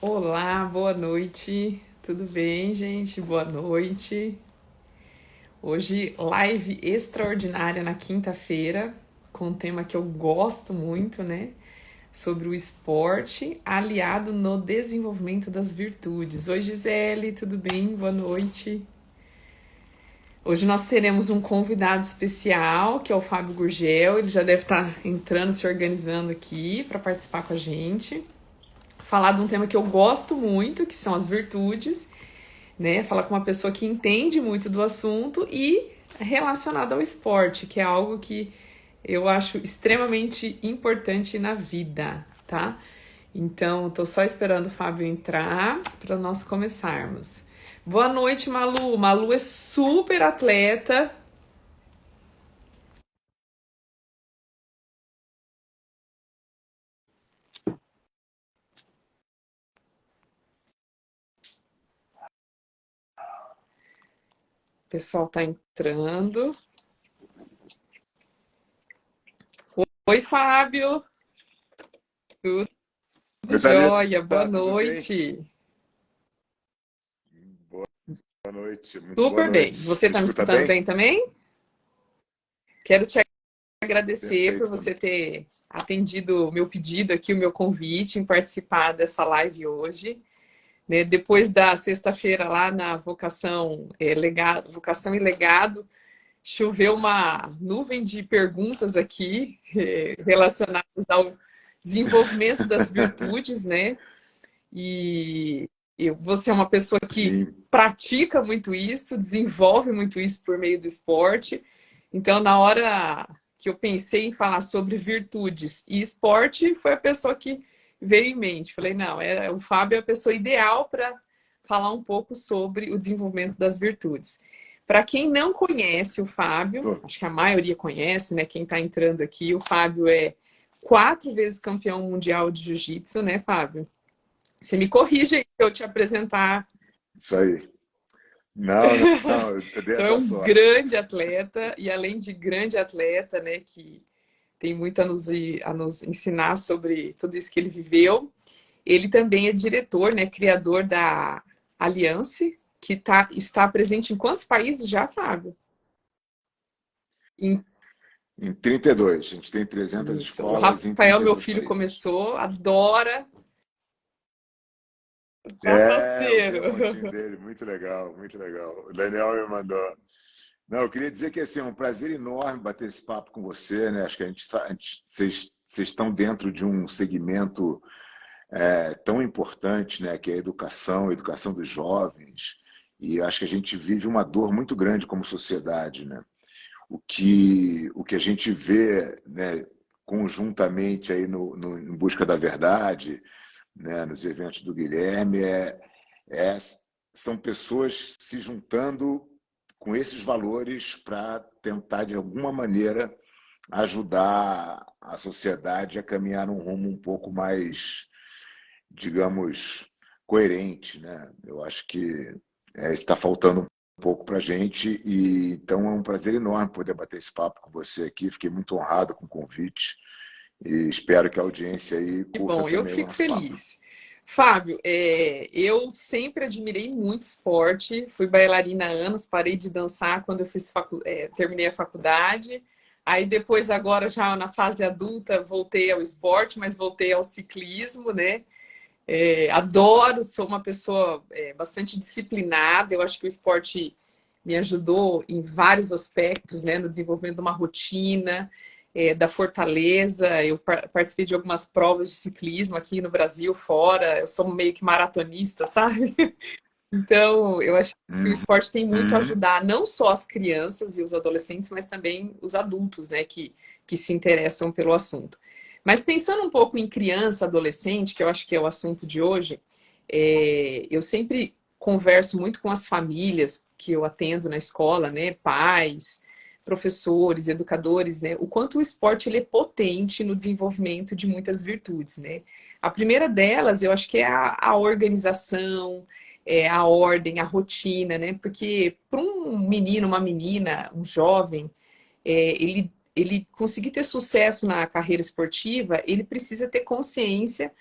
Olá, boa noite. Tudo bem, gente? Boa noite. Hoje, live extraordinária na quinta-feira, com um tema que eu gosto muito, né? Sobre o esporte aliado no desenvolvimento das virtudes. Oi, Gisele, tudo bem? Boa noite. Hoje nós teremos um convidado especial, que é o Fábio Gurgel. Ele já deve estar entrando, se organizando aqui para participar com a gente. Falar de um tema que eu gosto muito, que são as virtudes, né? Falar com uma pessoa que entende muito do assunto e relacionado ao esporte, que é algo que eu acho extremamente importante na vida, tá? Então, tô só esperando o Fábio entrar para nós começarmos. Boa noite, Malu. Malu é super atleta. O pessoal tá entrando. Oi, Fábio. Tudo Oi, jóia? Boa Thalita, tudo bem? noite. Boa noite, muito boa Super bem. noite. Você Me tá me escuta escutando bem? bem também? Quero te agradecer por Perfeito você também. ter atendido o meu pedido aqui, o meu convite em participar dessa live hoje, né? Depois da sexta-feira lá na Vocação e Legado, choveu uma nuvem de perguntas aqui relacionadas ao desenvolvimento das virtudes, né? E você é uma pessoa que Sim, pratica muito isso, desenvolve muito isso por meio do esporte. Então, na hora que eu pensei em falar sobre virtudes e esporte, foi a pessoa que veio em mente. Falei, não, o Fábio é a pessoa ideal para falar um pouco sobre o desenvolvimento das virtudes. Para quem não conhece o Fábio, pô, acho que a maioria conhece, né? Quem está entrando aqui, o Fábio é 4 vezes campeão mundial de jiu-jitsu, né, Fábio? Você me corrige aí se eu te apresentar. isso aí. Não, não, não, eu dei Então é essa um sorte. grande atleta, e além de grande atleta, né, que tem muito a nos ensinar sobre tudo isso que ele viveu, ele também é diretor, né, criador da Aliança, que está presente em quantos países já, Fábio? Em, Em 32, a gente tem 300 isso. O escolas em Rafael, meu 32 filho, países. começou, adora, tá Eu vi faceiro. a fotinho dele, muito legal, muito legal. O Daniel me mandou. Não, eu queria dizer que assim, é um prazer enorme bater esse papo com você, né? Acho que vocês estão dentro de um segmento tão importante, né, que é a educação dos jovens, e acho que a gente vive uma dor muito grande como sociedade, né? O que a gente vê, né, conjuntamente aí em busca da verdade, né, nos eventos do Guilherme, é- são pessoas se juntando com esses valores para tentar, de alguma maneira, ajudar a sociedade a caminhar num rumo um pouco mais, digamos, coerente, né? Eu acho que está faltando um pouco para a gente, e então é um prazer enorme poder bater esse papo com você aqui. Fiquei muito honrado com o convite e espero que a audiência aí Que curta bom, eu também o fico nosso papo. feliz. Fábio, eu sempre admirei muito esporte, fui bailarina há anos, parei de dançar quando eu terminei a faculdade. Aí depois, agora já na fase adulta, voltei ao esporte, mas voltei ao ciclismo, né? Adoro, sou uma pessoa bastante disciplinada. Eu acho que o esporte me ajudou em vários aspectos, né? No desenvolvimento de uma rotina, da fortaleza. Eu participei de algumas provas de ciclismo aqui no Brasil, fora. Eu sou meio que maratonista, sabe? Então, eu acho que o esporte tem muito a Uhum. ajudar não só as crianças e os adolescentes, mas também os adultos, né, que se interessam pelo assunto. Mas pensando um pouco em criança, adolescente, que eu acho que é o assunto de hoje, eu sempre converso muito com as famílias que eu atendo na escola, né, pais, professores, educadores, né, o quanto o esporte ele é potente no desenvolvimento de muitas virtudes, né. A primeira delas, eu acho que é a organização, a ordem, a rotina, né? Porque para um menino, uma menina, um jovem, ele conseguir ter sucesso na carreira esportiva, ele precisa ter consciência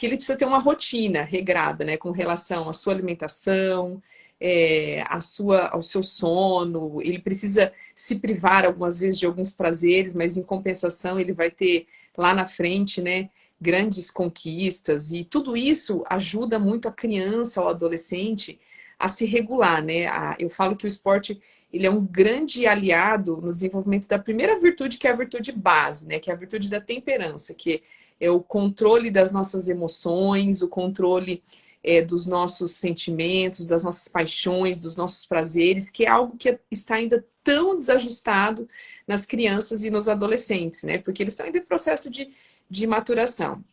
que ele precisa ter uma rotina regrada, né, com relação à sua alimentação, ao seu sono. Ele precisa se privar algumas vezes de alguns prazeres, mas em compensação ele vai ter lá na frente, né, grandes conquistas. E tudo isso ajuda muito a criança ou adolescente a se regular, né? Eu falo que o esporte ele é um grande aliado no desenvolvimento da primeira virtude, que é a virtude base, né? Que é a virtude da temperança, que é o controle das nossas emoções, o controle dos nossos sentimentos, das nossas paixões, dos nossos prazeres, que é algo que está ainda tão desajustado nas crianças e nos adolescentes, né? Porque eles estão ainda em processo de maturação.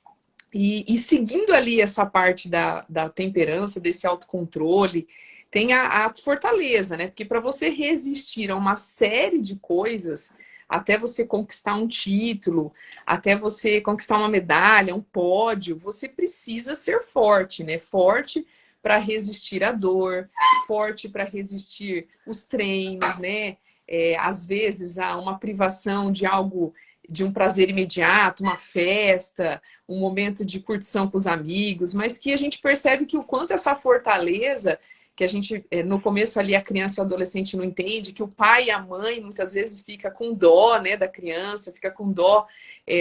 E seguindo ali essa parte da temperança, desse autocontrole, tem a fortaleza, né? Porque para você resistir a uma série de coisas, até você conquistar um título, até você conquistar uma medalha, um pódio, você precisa ser forte, né? Forte para resistir à dor, forte para resistir os treinos, né? Às vezes há uma privação de algo, de um prazer imediato, uma festa, um momento de curtição com os amigos, mas que a gente percebe que o quanto essa fortaleza, que a gente, no começo ali, a criança e o adolescente não entende, que o pai e a mãe muitas vezes fica com dó, né, da criança, fica com dó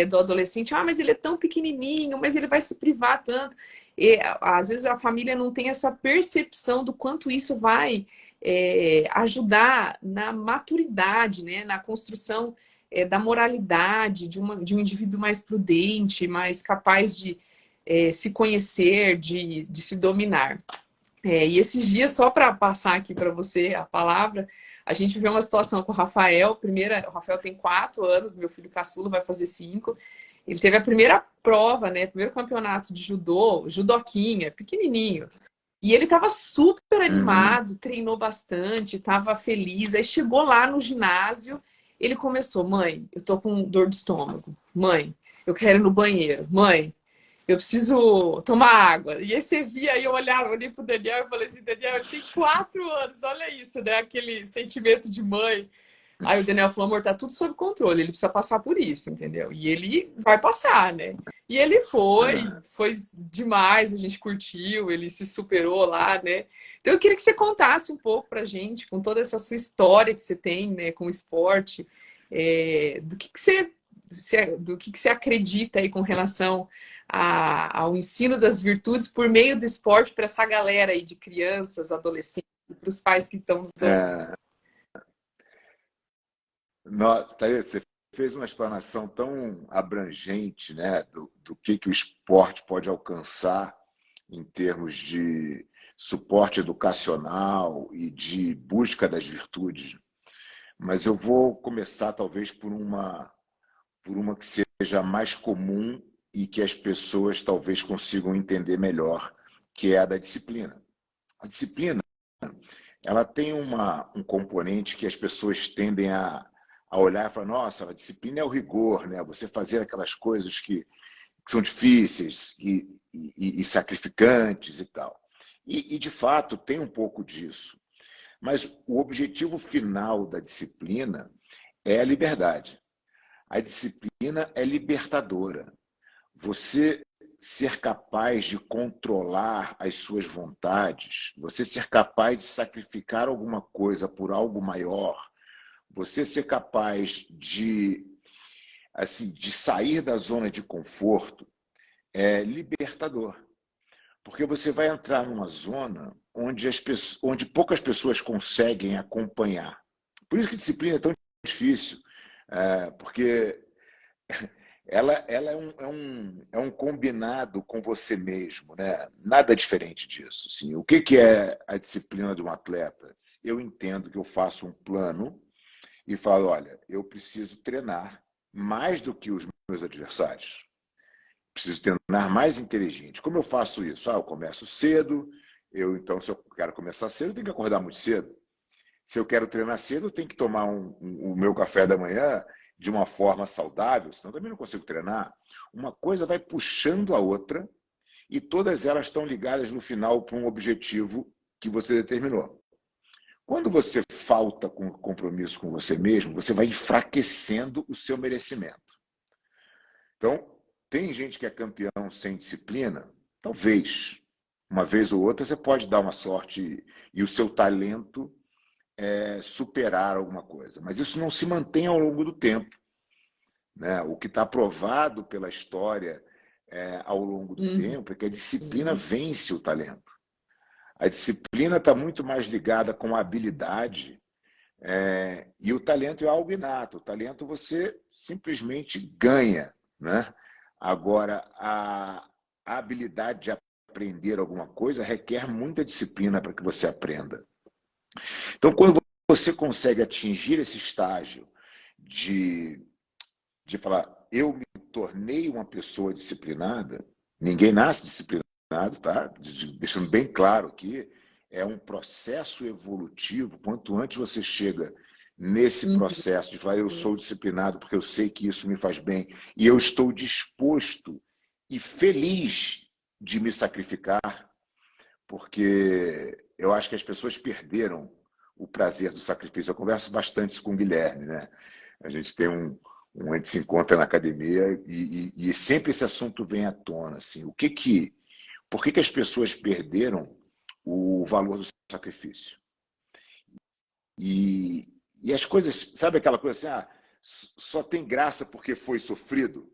do adolescente. Ah, mas ele é tão pequenininho, mas ele vai se privar tanto. E, às vezes a família não tem essa percepção do quanto isso vai ajudar na maturidade, né, na construção da moralidade, de um indivíduo mais prudente, mais capaz de se conhecer, de se dominar. E esses dias, só para passar aqui para você a palavra, a gente viveu uma situação com o Rafael. O Rafael tem 4 anos, meu filho caçula vai fazer 5. Ele teve a primeira prova, né? Primeiro campeonato de judô, judoquinha, pequenininho. E ele estava super Uhum. animado, treinou bastante, estava feliz. Aí chegou lá no ginásio, ele começou: mãe, eu tô com dor de estômago. Mãe, eu quero ir no banheiro. Mãe, eu preciso tomar água. E aí você via, aí eu olhava, olhei pro Daniel e falei assim: Daniel, ele tem 4 anos, olha isso, né? Aquele sentimento de mãe. Aí o Daniel falou: amor, tá tudo sob controle, ele precisa passar por isso, entendeu? E ele vai passar, né? E ele Ah, foi demais, a gente curtiu, ele se superou lá, né? Então eu queria que você contasse um pouco pra gente, com toda essa sua história que você tem, né, com o esporte, do que você, do que você acredita aí com relação ao ensino das virtudes por meio do esporte para essa galera aí de crianças, adolescentes, para os pais que estão nos ouvindo. é, nossa, Thaís, você fez uma explanação tão abrangente, né, do que o esporte pode alcançar em termos de suporte educacional e de busca das virtudes. Mas eu vou começar talvez por uma que seja mais comum e que as pessoas talvez consigam entender melhor, que é a da disciplina. A disciplina, ela tem um componente que as pessoas tendem a olhar e falar: nossa, a disciplina é o rigor, né? Você fazer aquelas coisas que são difíceis e sacrificantes e tal. E, de fato, tem um pouco disso. Mas o objetivo final da disciplina é a liberdade. A disciplina é libertadora. Você ser capaz de controlar as suas vontades, você ser capaz de sacrificar alguma coisa por algo maior, você ser capaz de sair da zona de conforto é libertador. Porque você vai entrar numa zona onde poucas pessoas conseguem acompanhar. Por isso que a disciplina é tão difícil, porque ela é um combinado com você mesmo, né? Nada diferente disso. Assim. O que é a disciplina de um atleta? Eu entendo que eu faço um plano e falo: olha, eu preciso treinar mais do que os meus adversários. Preciso treinar mais inteligente. Como eu faço isso? Eu começo cedo. Então, se eu quero começar cedo, eu tenho que acordar muito cedo. Se eu quero treinar cedo, eu tenho que tomar o meu café da manhã de uma forma saudável, senão também não consigo treinar. Uma coisa vai puxando a outra e todas elas estão ligadas no final para um objetivo que você determinou. Quando você falta com compromisso com você mesmo, você vai enfraquecendo o seu merecimento. Então, tem gente que é campeão sem disciplina Talvez. Uma vez ou outra você pode dar uma sorte e o seu talento superar alguma coisa. Mas isso não se mantém ao longo do tempo, né? O que está provado pela história ao longo do Uhum. tempo é que a disciplina vence o talento. A disciplina está muito mais ligada com a habilidade, e o talento é algo inato. O talento você simplesmente ganha, né? Agora, a habilidade de aprender alguma coisa requer muita disciplina para que você aprenda. Então, quando você consegue atingir esse estágio de, de falar, eu me tornei uma pessoa disciplinada, ninguém nasce disciplinado, tá? Deixando bem claro que é um processo evolutivo. Quanto antes você chega nesse Uhum. processo de falar, eu sou disciplinado porque eu sei que isso me faz bem e eu estou disposto e feliz de me sacrificar, porque eu acho que as pessoas perderam o prazer do sacrifício. Eu converso bastante com o Guilherme, né? A gente tem a gente se encontra na academia e sempre esse assunto vem à tona, assim, por que as pessoas perderam o valor do sacrifício? E, e as coisas, sabe aquela coisa assim, só tem graça porque foi sofrido,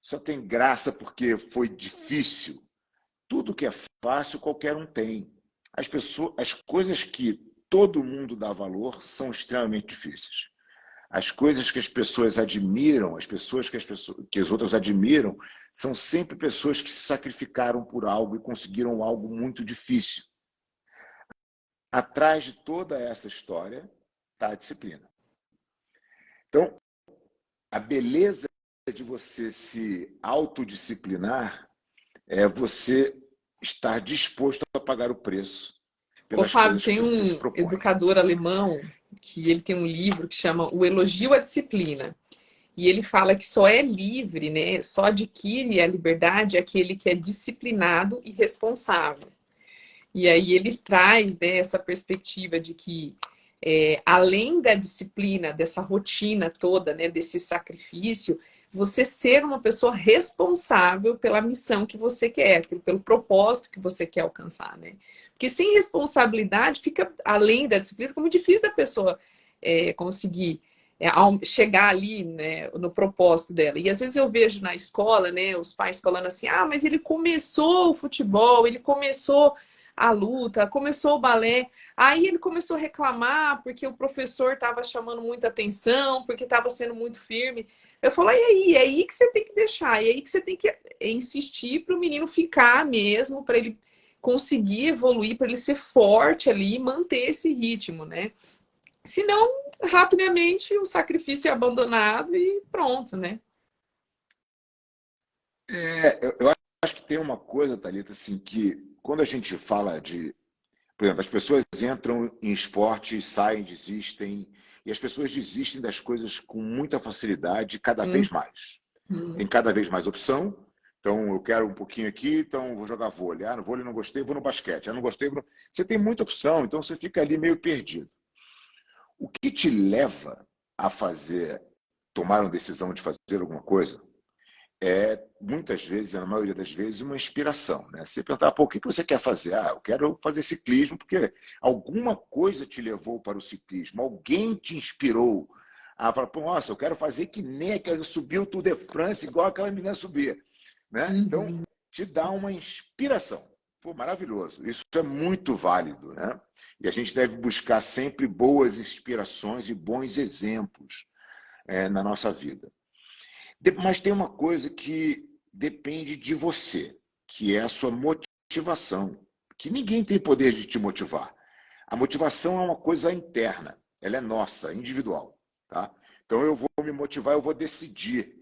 só tem graça porque foi difícil. Tudo que é fácil, qualquer um tem. As coisas que todo mundo dá valor são extremamente difíceis. As coisas que as pessoas admiram, que as outras admiram, são sempre pessoas que se sacrificaram por algo e conseguiram algo muito difícil. Atrás de toda essa história está a disciplina. Então, a beleza de você se autodisciplinar é você estar disposto a pagar o preço Ô, pelas Fábio, coisas que tem você se um propõe. educador alemão que ele tem um livro que chama O Elogio à Disciplina. E ele fala que só é livre, né? Só adquire a liberdade aquele que é disciplinado e responsável. E aí ele traz, né, essa perspectiva de que, além da disciplina, dessa rotina toda, né, desse sacrifício, você ser uma pessoa responsável pela missão que você quer, pelo propósito que você quer alcançar, né? Porque sem responsabilidade fica, além da disciplina, fica muito difícil da pessoa conseguir chegar ali, né, no propósito dela. E às vezes eu vejo na escola, né, os pais falando assim, mas ele começou o futebol, ele começou a luta, começou o balé, aí ele começou a reclamar porque o professor estava chamando muita atenção, porque estava sendo muito firme. Eu falo, e aí? É aí que você tem que deixar, é aí que você tem que insistir para o menino ficar mesmo, para ele conseguir evoluir, para ele ser forte ali e manter esse ritmo, né? Senão, rapidamente, o sacrifício é abandonado e pronto, né? Eu acho que tem uma coisa, Thalita, assim, que quando a gente fala de. Por exemplo, as pessoas entram em esporte, saem, desistem, e as pessoas desistem das coisas com muita facilidade, cada vez mais. Tem Uhum. cada vez mais opção. Então, eu quero um pouquinho aqui, então vou jogar vôlei. No vôlei não gostei, vou no basquete. Não gostei, vou... Você tem muita opção, então você fica ali meio perdido. O que te leva a tomar uma decisão de fazer alguma coisa, muitas vezes, na maioria das vezes, uma inspiração. Né? Você perguntar, o que você quer fazer? Eu quero fazer ciclismo, porque alguma coisa te levou para o ciclismo, alguém te inspirou a falar, nossa, eu quero fazer que nem aquela subiu o Tour de France, igual aquela menina subia. Né? Então, Uhum. te dá uma inspiração. Pô, maravilhoso. Isso é muito válido. Né? E a gente deve buscar sempre boas inspirações e bons exemplos na nossa vida. Mas tem uma coisa que depende de você, que é a sua motivação, que ninguém tem poder de te motivar. A motivação é uma coisa interna, ela é nossa, individual. Tá? Então eu vou me motivar, eu vou decidir.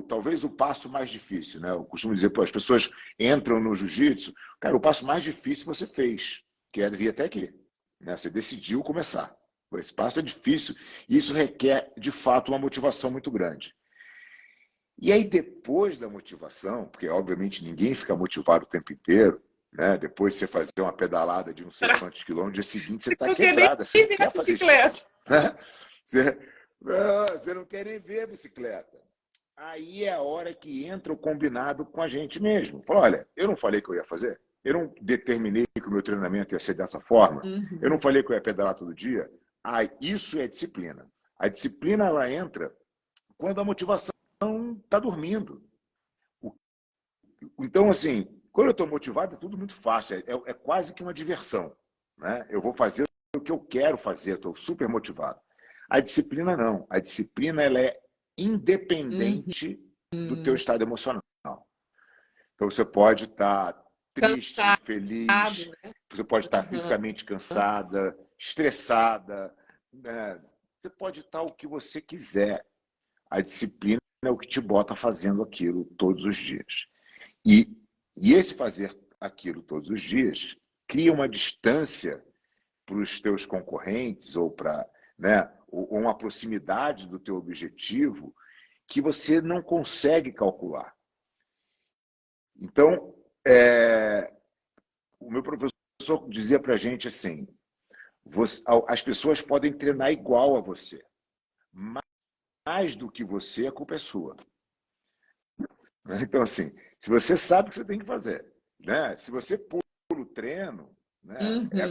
Talvez o passo mais difícil. Né? Eu costumo dizer, as pessoas entram no jiu-jitsu, cara, o passo mais difícil você fez, que é vir até aqui. Né? Você decidiu começar. Esse passo é difícil e isso requer, de fato, uma motivação muito grande. E aí, depois da motivação, porque obviamente ninguém fica motivado o tempo inteiro, né? Depois de você fazer uma pedalada de não sei quantos quilômetros, no dia seguinte você está Não quer nem quebrada, você não ver a quer fazer esporte. bicicleta. Né? Você não quer nem ver a bicicleta. aí é a hora que entra o combinado com a gente mesmo. Fala, olha, eu não falei que eu ia fazer, eu não determinei que o meu treinamento ia ser dessa forma, eu não Uhum. falei que eu ia pedalar todo dia. Ah, isso é disciplina. A disciplina ela entra quando a motivação está dormindo. Então, assim, quando eu estou motivado, é tudo muito fácil, é quase que uma diversão. Né? Eu vou fazer o que eu quero fazer, estou super motivado. A disciplina não. A disciplina ela é Uhum. independente do teu estado emocional. Então, você pode estar triste, Cansado, feliz, né? você pode estar Aham. fisicamente cansada, estressada, né? Você pode estar o que você quiser. A disciplina é o que te bota fazendo aquilo todos os dias. E, e esse fazer aquilo todos os dias cria uma distância para os teus concorrentes ou para, né, ou uma proximidade do teu objetivo que você não consegue calcular. Então, o meu professor dizia para a gente assim, as pessoas podem treinar igual a você, mais do que você, a culpa é sua. Então, assim, se você sabe o que você tem que fazer, né? Se você pula o treino, né?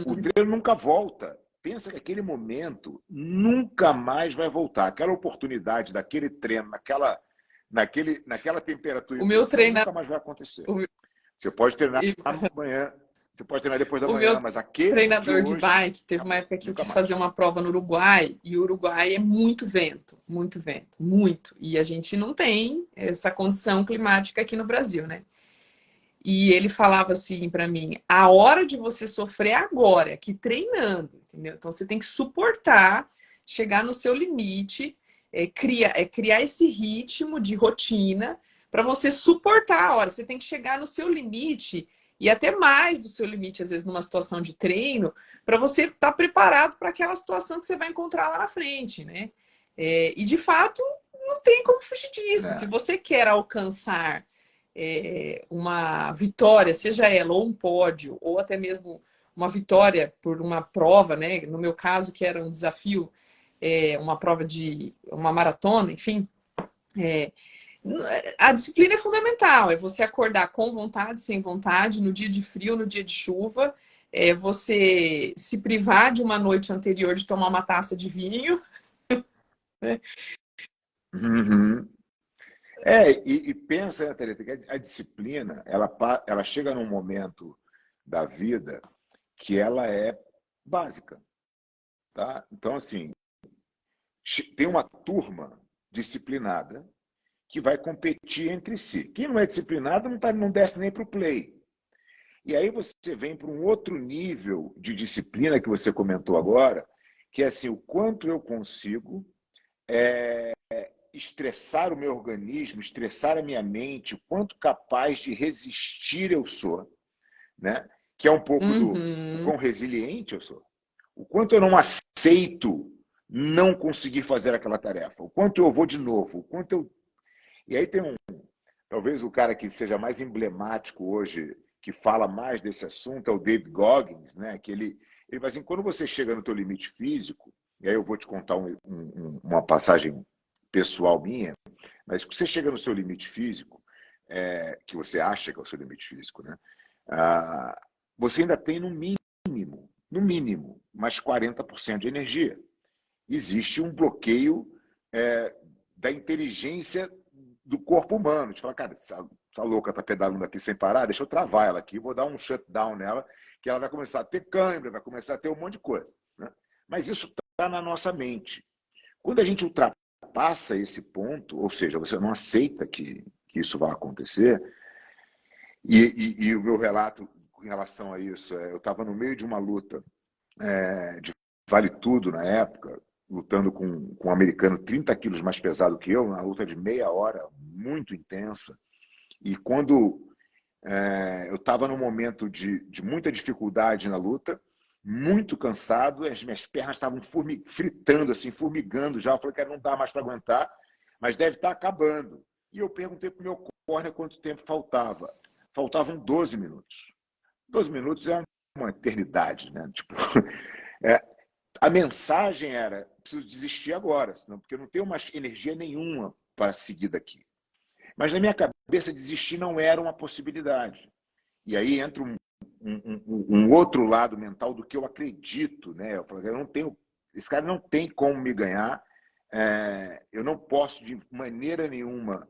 O Uhum. treino nunca volta. Pensa que aquele momento nunca mais vai voltar. Aquela oportunidade daquele treino, naquela temperatura O e meu posição, treinador, nunca mais vai acontecer. o, meu- Você pode treinar e- amanhã, você pode treinar depois da o manhã, meu mas aquele de treinador de hoje, bike teve uma acabou. época que eu Nunca quis fazer mais. uma prova no Uruguai, e o Uruguai é muito vento, muito. E a gente não tem essa condição climática aqui no Brasil, né? E ele falava assim para mim: a hora de você sofrer é agora, que treinando, entendeu? Então você tem que suportar, chegar no seu limite, criar esse ritmo de rotina para você suportar a hora. Você tem que chegar no seu limite e até mais do seu limite, às vezes, numa situação de treino, para você estar preparado para aquela situação que você vai encontrar lá na frente, né? E de fato, não tem como fugir disso. Se Né? você quer alcançar uma vitória, seja ela ou um pódio, ou até mesmo uma vitória por uma prova, né? No meu caso, que era um desafio, uma prova de uma maratona, enfim. é, a disciplina é fundamental, é você acordar com vontade, sem vontade, no dia de frio, no dia de chuva, você se privar de uma noite anterior de tomar uma taça de vinho, né? Uhum. E pensa, né, Thalita, que a disciplina, ela chega num momento da vida que ela é básica, tá? Então, assim, tem uma turma disciplinada que vai competir entre si. Quem não é disciplinado não desce nem para o play. E aí você vem para um outro nível de disciplina que você comentou agora, que é assim, o quanto eu consigo estressar o meu organismo, estressar a minha mente, o quanto capaz de resistir eu sou, né? Que é um pouco do o Uhum. quão resiliente eu sou, o quanto eu não aceito não conseguir fazer aquela tarefa, o quanto eu vou de novo, o quanto eu. E aí tem talvez o cara que seja mais emblemático hoje, que fala mais desse assunto, é o David Goggins, né? Que ele vai assim, quando você chega no teu limite físico, e aí eu vou te contar uma passagem pessoal minha, mas você chega no seu limite físico, que você acha que é o seu limite físico, né? Ah, você ainda tem no mínimo, mais 40% de energia. Existe um bloqueio é, da inteligência do corpo humano. De falar, cara, essa louca tá pedalando aqui sem parar, deixa eu travar ela aqui, vou dar um shutdown nela, que ela vai começar a ter câimbra, vai começar a ter um monte de coisa. Né? Mas isso está na nossa mente. Quando a gente ultrapassa esse ponto, ou seja, você não aceita que isso vai acontecer, e o meu relato em relação a isso, eu estava no meio de uma luta de vale tudo na época, lutando com um americano 30 quilos mais pesado que eu, uma luta de meia hora, muito intensa. E quando eu estava num momento de muita dificuldade na luta, muito cansado, as minhas pernas estavam fritando, assim, formigando já. Eu falei, cara, não dá mais para aguentar, mas deve estar acabando. E eu perguntei para o meu corner quanto tempo faltava. Faltavam 12 minutos. 12 minutos é uma eternidade, né? Tipo, é, a mensagem era: preciso desistir agora, senão, porque eu não tenho mais energia nenhuma para seguir daqui. Mas na minha cabeça, desistir não era uma possibilidade. E aí entra um outro lado mental do que eu acredito, né? Eu falo, eu não tenho, esse cara não tem como me ganhar, eu não posso de maneira nenhuma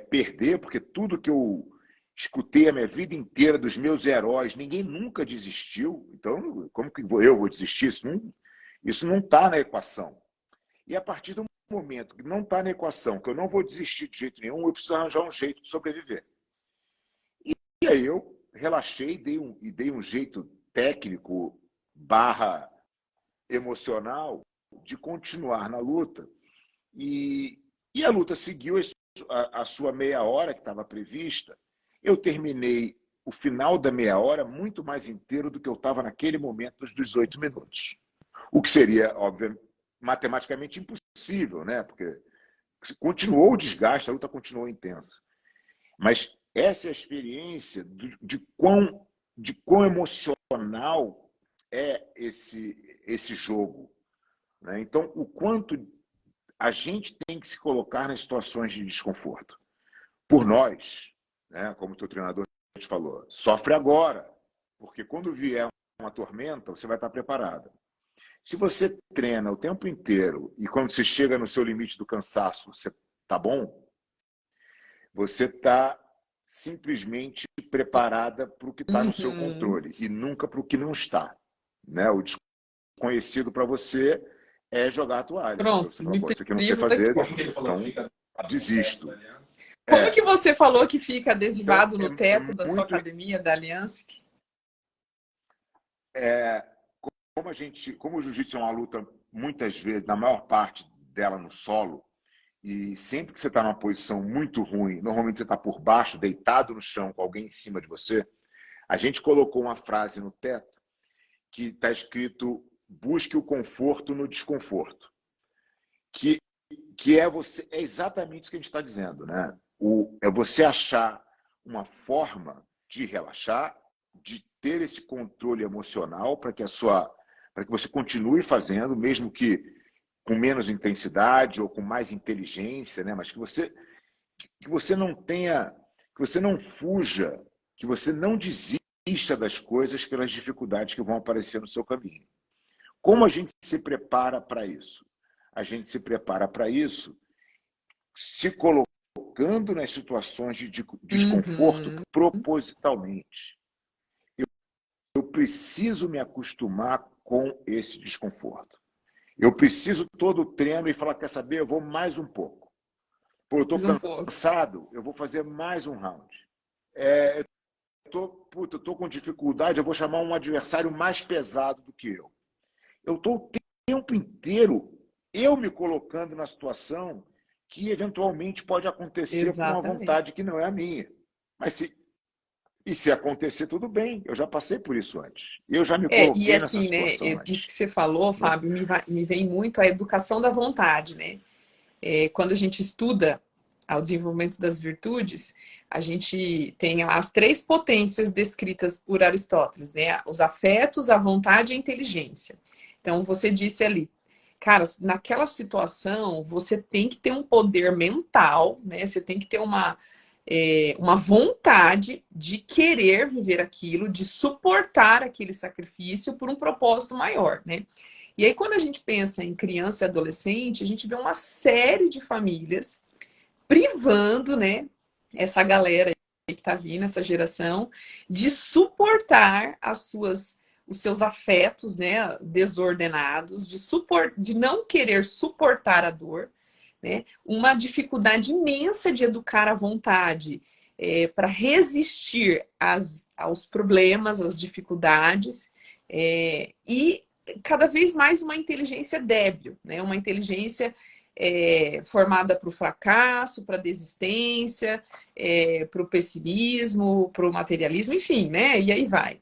perder, porque tudo que eu escutei a minha vida inteira dos meus heróis, ninguém nunca desistiu, então como que eu vou desistir? Isso não está na equação. E a partir do momento que não está na equação, que eu não vou desistir de jeito nenhum, eu preciso arranjar um jeito de sobreviver. E aí eu relaxei e dei um jeito técnico barra emocional de continuar na luta. E a luta seguiu a sua meia hora que estava prevista. Eu terminei o final da meia hora muito mais inteiro do que eu estava naquele momento dos 18 minutos. O que seria, obviamente, matematicamente impossível, né? Porque continuou o desgaste, a luta continuou intensa. Mas essa é a experiência de quão emocional é esse jogo, né? Então, o quanto a gente tem que se colocar nas situações de desconforto. Por nós, né, como o teu treinador te falou, sofre agora, porque quando vier uma tormenta, você vai estar preparado. Se você treina o tempo inteiro e quando você chega no seu limite do cansaço, você está bom, você está simplesmente preparada para o que está no seu controle e nunca para o que não está, né? O desconhecido para você é jogar a toalha. Pronto, Você fala, me bom, isso aqui eu não sei privo daqui. fazer, Como que ele falou que então fica desisto. Como que É, você falou que fica então, adesivado no teto da sua muito. academia, da Allianz? É, como o jiu-jitsu é uma luta, muitas vezes, na maior parte dela no solo, e sempre que você está numa posição muito ruim, normalmente você está por baixo, deitado no chão, com alguém em cima de você, a gente colocou uma frase no teto que está escrito: busque o conforto no desconforto. Que, é exatamente isso que a gente está dizendo, né? É você achar uma forma de relaxar, de ter esse controle emocional para que você continue fazendo, mesmo que com menos intensidade ou com mais inteligência, né? Mas que você não tenha, que você não fuja, que você não desista das coisas pelas dificuldades que vão aparecer no seu caminho. Como a gente se prepara para isso? A gente se prepara para isso se colocando nas situações de desconforto propositalmente. Eu preciso me acostumar com esse desconforto. Eu preciso todo o treino e falar, quer saber, eu vou mais um pouco. Pô, eu estou cansado, eu vou fazer mais um round. Eu estou com dificuldade, eu vou chamar um adversário mais pesado do que eu. Eu estou o tempo inteiro eu me colocando na situação que eventualmente pode acontecer. Exatamente. Com uma vontade que não é a minha. Mas se acontecer, tudo bem. Eu já passei por isso antes. Eu já me coloquei e assim, nessa situação né, antes. Isso que você falou, Fábio, me vem muito a educação da vontade, né? Quando a gente estuda ao desenvolvimento das virtudes, a gente tem as 3 potências descritas por Aristóteles, né? Os afetos, a vontade e a inteligência. Então, você disse ali, cara, naquela situação, você tem que ter um poder mental, né? Você tem que ter uma vontade de querer viver aquilo, de suportar aquele sacrifício por um propósito maior, né? E aí, quando a gente pensa em criança e adolescente, a gente vê uma série de famílias privando, né, essa galera aí que tá vindo, essa geração, de suportar os seus afetos, né, desordenados, de não querer suportar a dor, né, uma dificuldade imensa de educar a vontade para resistir aos problemas, às dificuldades, e cada vez mais uma inteligência débil, né, uma inteligência formada para o fracasso, para a desistência, para o pessimismo, para o materialismo, enfim, né? E aí vai.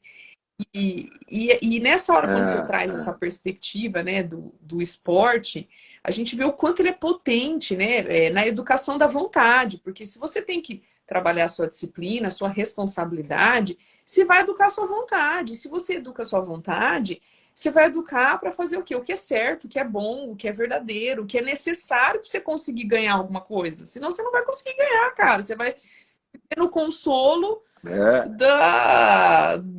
E nessa hora, quando você traz essa perspectiva, né, do esporte, a gente vê o quanto ele é potente, né, na educação da vontade, porque se você tem que trabalhar a sua disciplina, a sua responsabilidade, você vai educar a sua vontade. Se você educa a sua vontade, você vai educar para fazer o quê? O que é certo, o que é bom, o que é verdadeiro, o que é necessário para você conseguir ganhar alguma coisa. Senão você não vai conseguir ganhar, cara. Você vai ter no consolo É,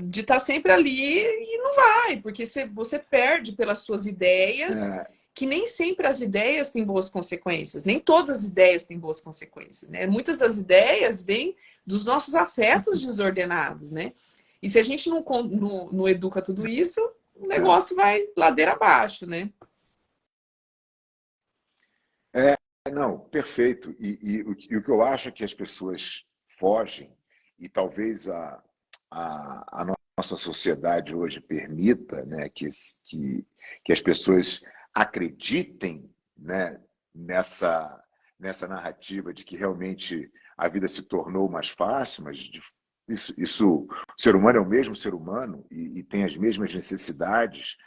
de estar sempre ali e não vai, porque você perde pelas suas ideias, é, que nem sempre as ideias têm boas consequências, nem todas as ideias têm boas consequências, né? Muitas das ideias vêm dos nossos afetos desordenados, né? E se a gente não educa tudo isso, o é. negócio vai ladeira abaixo, né? Não, perfeito. E o que eu acho é que as pessoas fogem, e talvez a nossa sociedade hoje permita, né, que as pessoas acreditem, né, nessa, nessa narrativa de que realmente a vida se tornou mais fácil, mas o ser humano é o mesmo ser humano e tem as mesmas necessidades,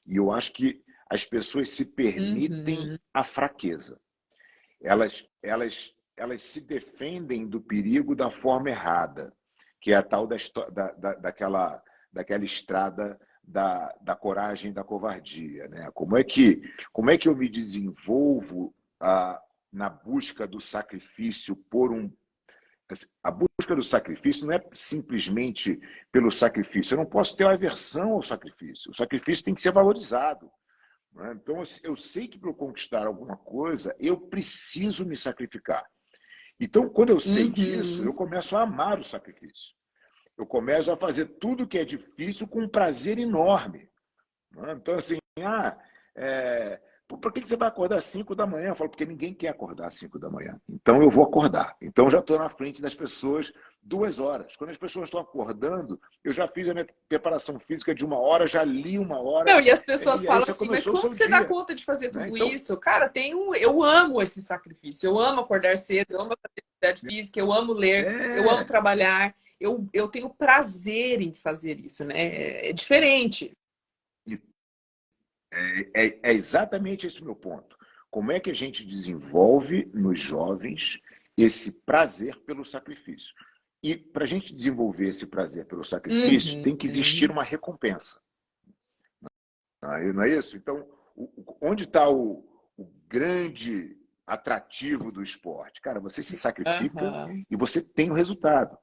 e eu acho que as pessoas se permitem Uhum. a fraqueza. Elas se defendem do perigo da forma errada, que é a tal daquela estrada da coragem e da covardia. Né? Como é que eu me desenvolvo na busca do sacrifício por um. A busca do sacrifício não é simplesmente pelo sacrifício. Eu não posso ter aversão ao sacrifício. O sacrifício tem que ser valorizado. Né? Então, eu sei que para eu conquistar alguma coisa, eu preciso me sacrificar. Então, quando eu sei disso, eu Uhum. começo a amar o sacrifício. Eu começo a fazer tudo que é difícil com um prazer enorme. Né? Então, assim, é, por que você vai acordar às 5 da manhã? Eu falo, porque ninguém quer acordar às 5 da manhã. Então eu vou acordar. Então já estou na frente das pessoas 2 horas. Quando as pessoas estão acordando, eu já fiz a minha preparação física de 1 hora, já li 1 hora, Não, e as pessoas e aí falam você assim, mas começou o como seu que você dá dia. conta de fazer Né? tudo Então, isso? Cara, eu amo esse sacrifício, eu amo acordar cedo, eu amo fazer atividade física, eu amo ler, eu amo é, trabalhar, eu tenho prazer em fazer isso, né? É diferente. é exatamente esse o meu ponto. Como é que a gente desenvolve nos jovens esse prazer pelo sacrifício? E para a gente desenvolver esse prazer pelo sacrifício, tem que existir Uhum. uma recompensa. Não é isso? Então, onde está o grande atrativo do esporte? Cara, você se sacrifica Aham. e você tem o resultado.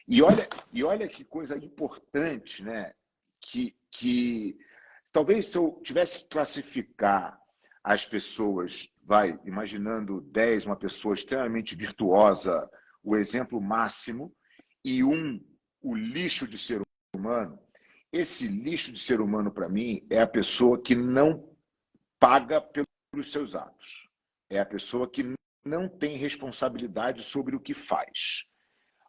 E olha que coisa importante, né? Que talvez se eu tivesse que classificar as pessoas, vai, imaginando 10 uma pessoa extremamente virtuosa, o exemplo máximo, e o lixo de ser humano, esse lixo de ser humano, para mim, é a pessoa que não paga pelos seus atos. É a pessoa que não tem responsabilidade sobre o que faz.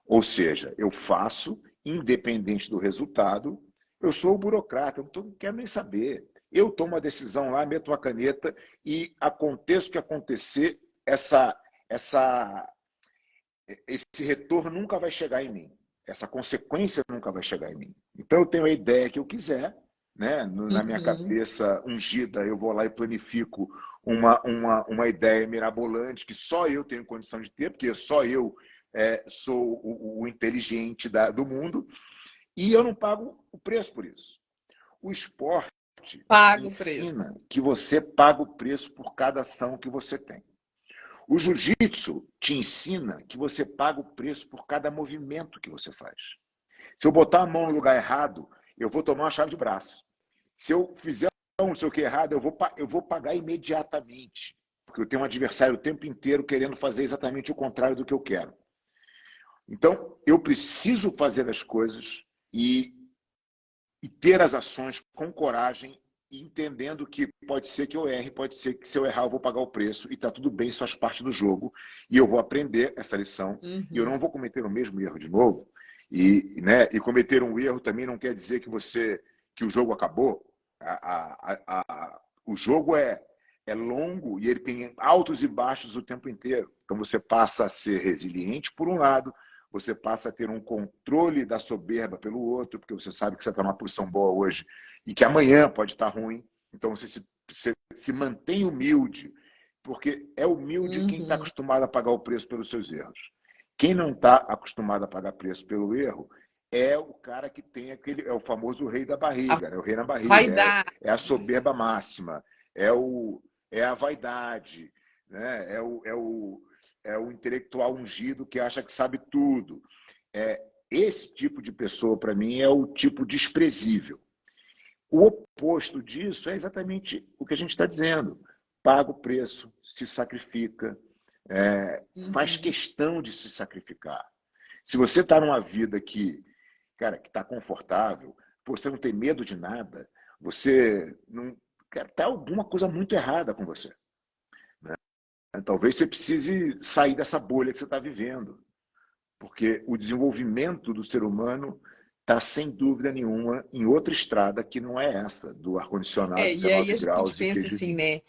Ou seja, eu faço, independente do resultado, eu sou o burocrata, eu não quero nem saber. Eu tomo a decisão lá, meto a caneta e aconteça o que acontecer, essa, esse retorno nunca vai chegar em mim. Essa consequência nunca vai chegar em mim. Então eu tenho a ideia que eu quiser, né? Na minha Uhum. cabeça ungida, eu vou lá e planifico uma ideia mirabolante que só eu tenho condição de ter, porque só eu sou o inteligente do mundo, e eu não pago o preço por isso. O esporte Paga o preço. ensina que você paga o preço por cada ação que você tem. O jiu-jitsu te ensina que você paga o preço por cada movimento que você faz. Se eu botar a mão no lugar errado, eu vou tomar uma chave de braço. Se eu fizer não sei o que errado, eu vou pagar imediatamente. Porque eu tenho um adversário o tempo inteiro querendo fazer exatamente o contrário do que eu quero. Então, eu preciso fazer as coisas e ter as ações com coragem, entendendo que pode ser que eu erre, pode ser que se eu errar eu vou pagar o preço e está tudo bem, isso faz parte do jogo e eu vou aprender essa lição e eu Uhum. não vou cometer o mesmo erro de novo. E cometer um erro também não quer dizer que o jogo acabou. O jogo é longo e ele tem altos e baixos o tempo inteiro. Então você passa a ser resiliente por um lado, você passa a ter um controle da soberba pelo outro, porque você sabe que você está numa posição boa hoje e que amanhã pode estar ruim. Então você se mantém humilde, porque é humilde quem está Uhum. acostumado a pagar o preço pelos seus erros. Quem não está acostumado a pagar preço pelo erro é o cara que tem aquele, é o famoso rei da A barriga, né? O rei na barriga, vaidade. é a soberba máxima, é a vaidade, né? É o intelectual ungido que acha que sabe tudo. É, esse tipo de pessoa, para mim, é o tipo desprezível. O oposto disso é exatamente o que a gente está dizendo. Paga o preço, se sacrifica, faz Uhum. questão de se sacrificar. Se você está numa vida que, cara, que está confortável, você não tem medo de nada, você não. Cara, tá alguma coisa muito errada com você. Talvez você precise sair dessa bolha que você está vivendo, porque o desenvolvimento do ser humano está, sem dúvida nenhuma, em outra estrada que não é essa, do ar-condicionado, E aí 19 a gente graus e pensa queijo e assim, vinho. né?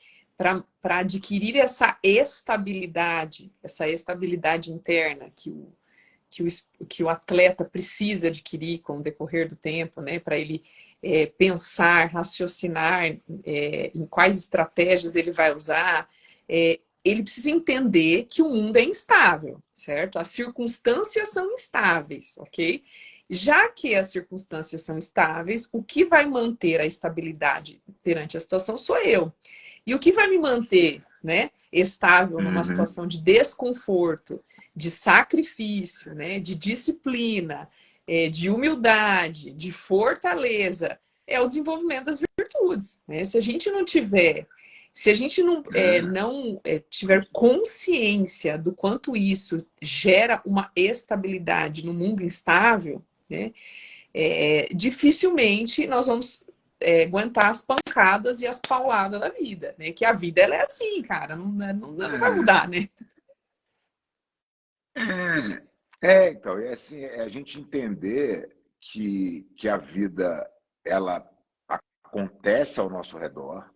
Para adquirir essa estabilidade interna que o atleta precisa adquirir com o decorrer do tempo, né? Para ele pensar, raciocinar em quais estratégias ele vai usar, ele precisa entender que o mundo é instável, certo? As circunstâncias são instáveis, ok? Já que as circunstâncias são estáveis, o que vai manter a estabilidade perante a situação sou eu. E o que vai me manter, né, estável numa Uhum. situação de desconforto, de sacrifício, né, de disciplina, de humildade, de fortaleza, é o desenvolvimento das virtudes. Né? Se a gente não tiver, se a gente não tiver consciência do quanto isso gera uma estabilidade no mundo instável, né, dificilmente nós vamos aguentar as pancadas e as pauladas da vida, né? Que a vida ela é assim, cara, não vai mudar, né? Então, é assim, é a gente entender que a vida ela acontece ao nosso redor,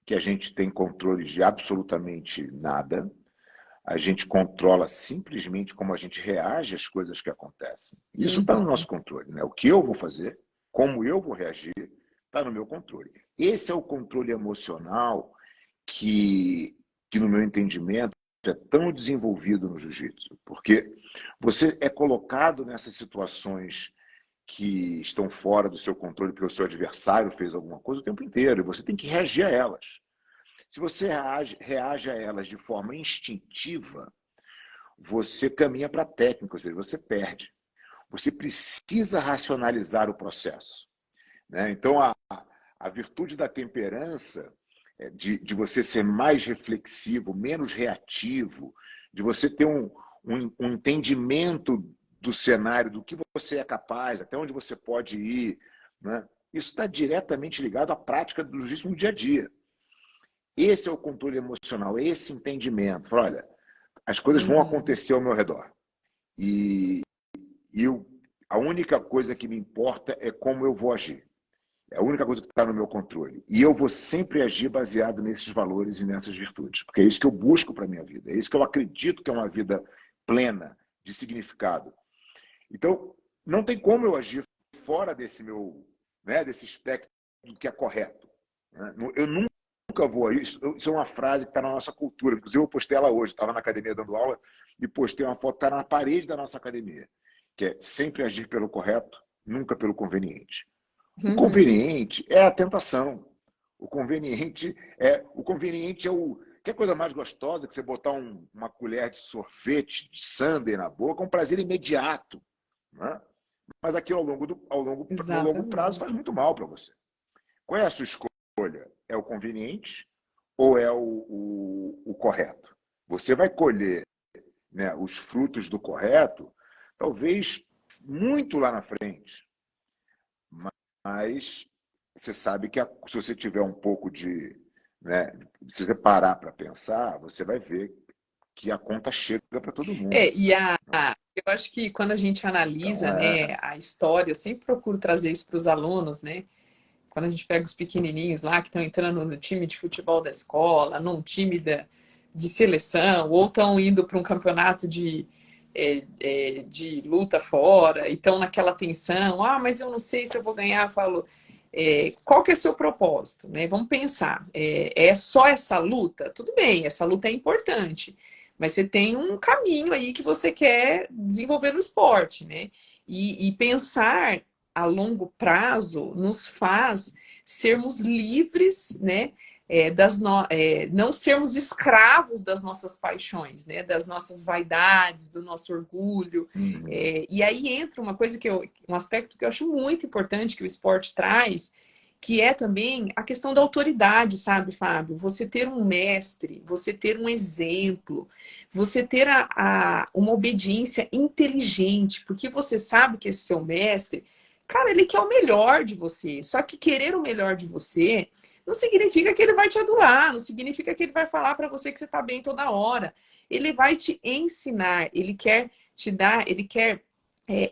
que a gente tem controle de absolutamente nada, a gente controla simplesmente como a gente reage às coisas que acontecem. Isso está no Uhum. nosso controle, né? O que eu vou fazer, como eu vou reagir, está no meu controle. Esse é o controle emocional que no meu entendimento, é tão desenvolvido no jiu-jitsu, porque você é colocado nessas situações que estão fora do seu controle porque o seu adversário fez alguma coisa o tempo inteiro e você tem que reagir a elas. Se você reage a elas de forma instintiva, você caminha para a técnica, ou seja, você perde. Você precisa racionalizar o processo. Né? Então, a virtude da temperança, de você ser mais reflexivo, menos reativo, de você ter um entendimento do cenário, do que você é capaz, até onde você pode ir, né? Isso está diretamente ligado à prática do jiu-jitsu no dia a dia. Esse é o controle emocional, esse entendimento. Olha, as coisas vão Uhum. acontecer ao meu redor. E, e a única coisa que me importa é como eu vou agir. É a única coisa que está no meu controle. E eu vou sempre agir baseado nesses valores e nessas virtudes, porque é isso que eu busco para a minha vida, é isso que eu acredito que é uma vida plena, de significado. Então, não tem como eu agir fora desse meu, né, desse espectro do que é correto. Né? Eu nunca vou. Isso é uma frase que está na nossa cultura. Inclusive, eu postei ela hoje. Estava na academia dando aula e postei uma foto que está na parede da nossa academia, que é sempre agir pelo correto, nunca pelo conveniente. O Uhum. conveniente é a tentação. O conveniente é o que coisa mais gostosa que você botar uma colher de sorvete de sundae na boca, é um prazer imediato, né? Mas aquilo no longo prazo Exatamente. faz muito mal para você. Qual é a sua escolha? É o conveniente ou é o correto? Você vai colher, né, os frutos do correto, talvez muito lá na frente, mas você sabe que se você tiver um pouco de, né, se você parar para pensar, você vai ver que a conta chega para todo mundo. Eu acho que quando a gente Então, analisa, né, a história, eu sempre procuro trazer isso para os alunos, né? Quando a gente pega os pequenininhos lá que estão entrando no time de futebol da escola, num time de seleção, ou estão indo para um campeonato de luta fora, e estão naquela tensão, mas eu não sei se eu vou ganhar, eu falo, qual que é o seu propósito, né? Vamos pensar, é só essa luta? Tudo bem, essa luta é importante, mas você tem um caminho aí que você quer desenvolver no esporte, né? E pensar a longo prazo nos faz sermos livres, né? Não sermos escravos das nossas paixões, né? Das nossas vaidades, do nosso orgulho. Uhum. E aí entra uma coisa um aspecto que eu acho muito importante que o esporte traz, que é também a questão da autoridade, sabe, Fábio? Você ter um mestre, você ter um exemplo, você ter uma obediência inteligente, porque você sabe que esse seu mestre, cara, ele quer o melhor de você. Só que querer o melhor de você não significa que ele vai te adular, não significa que ele vai falar para você que você está bem toda hora. Ele vai te ensinar, ele quer te dar, ele quer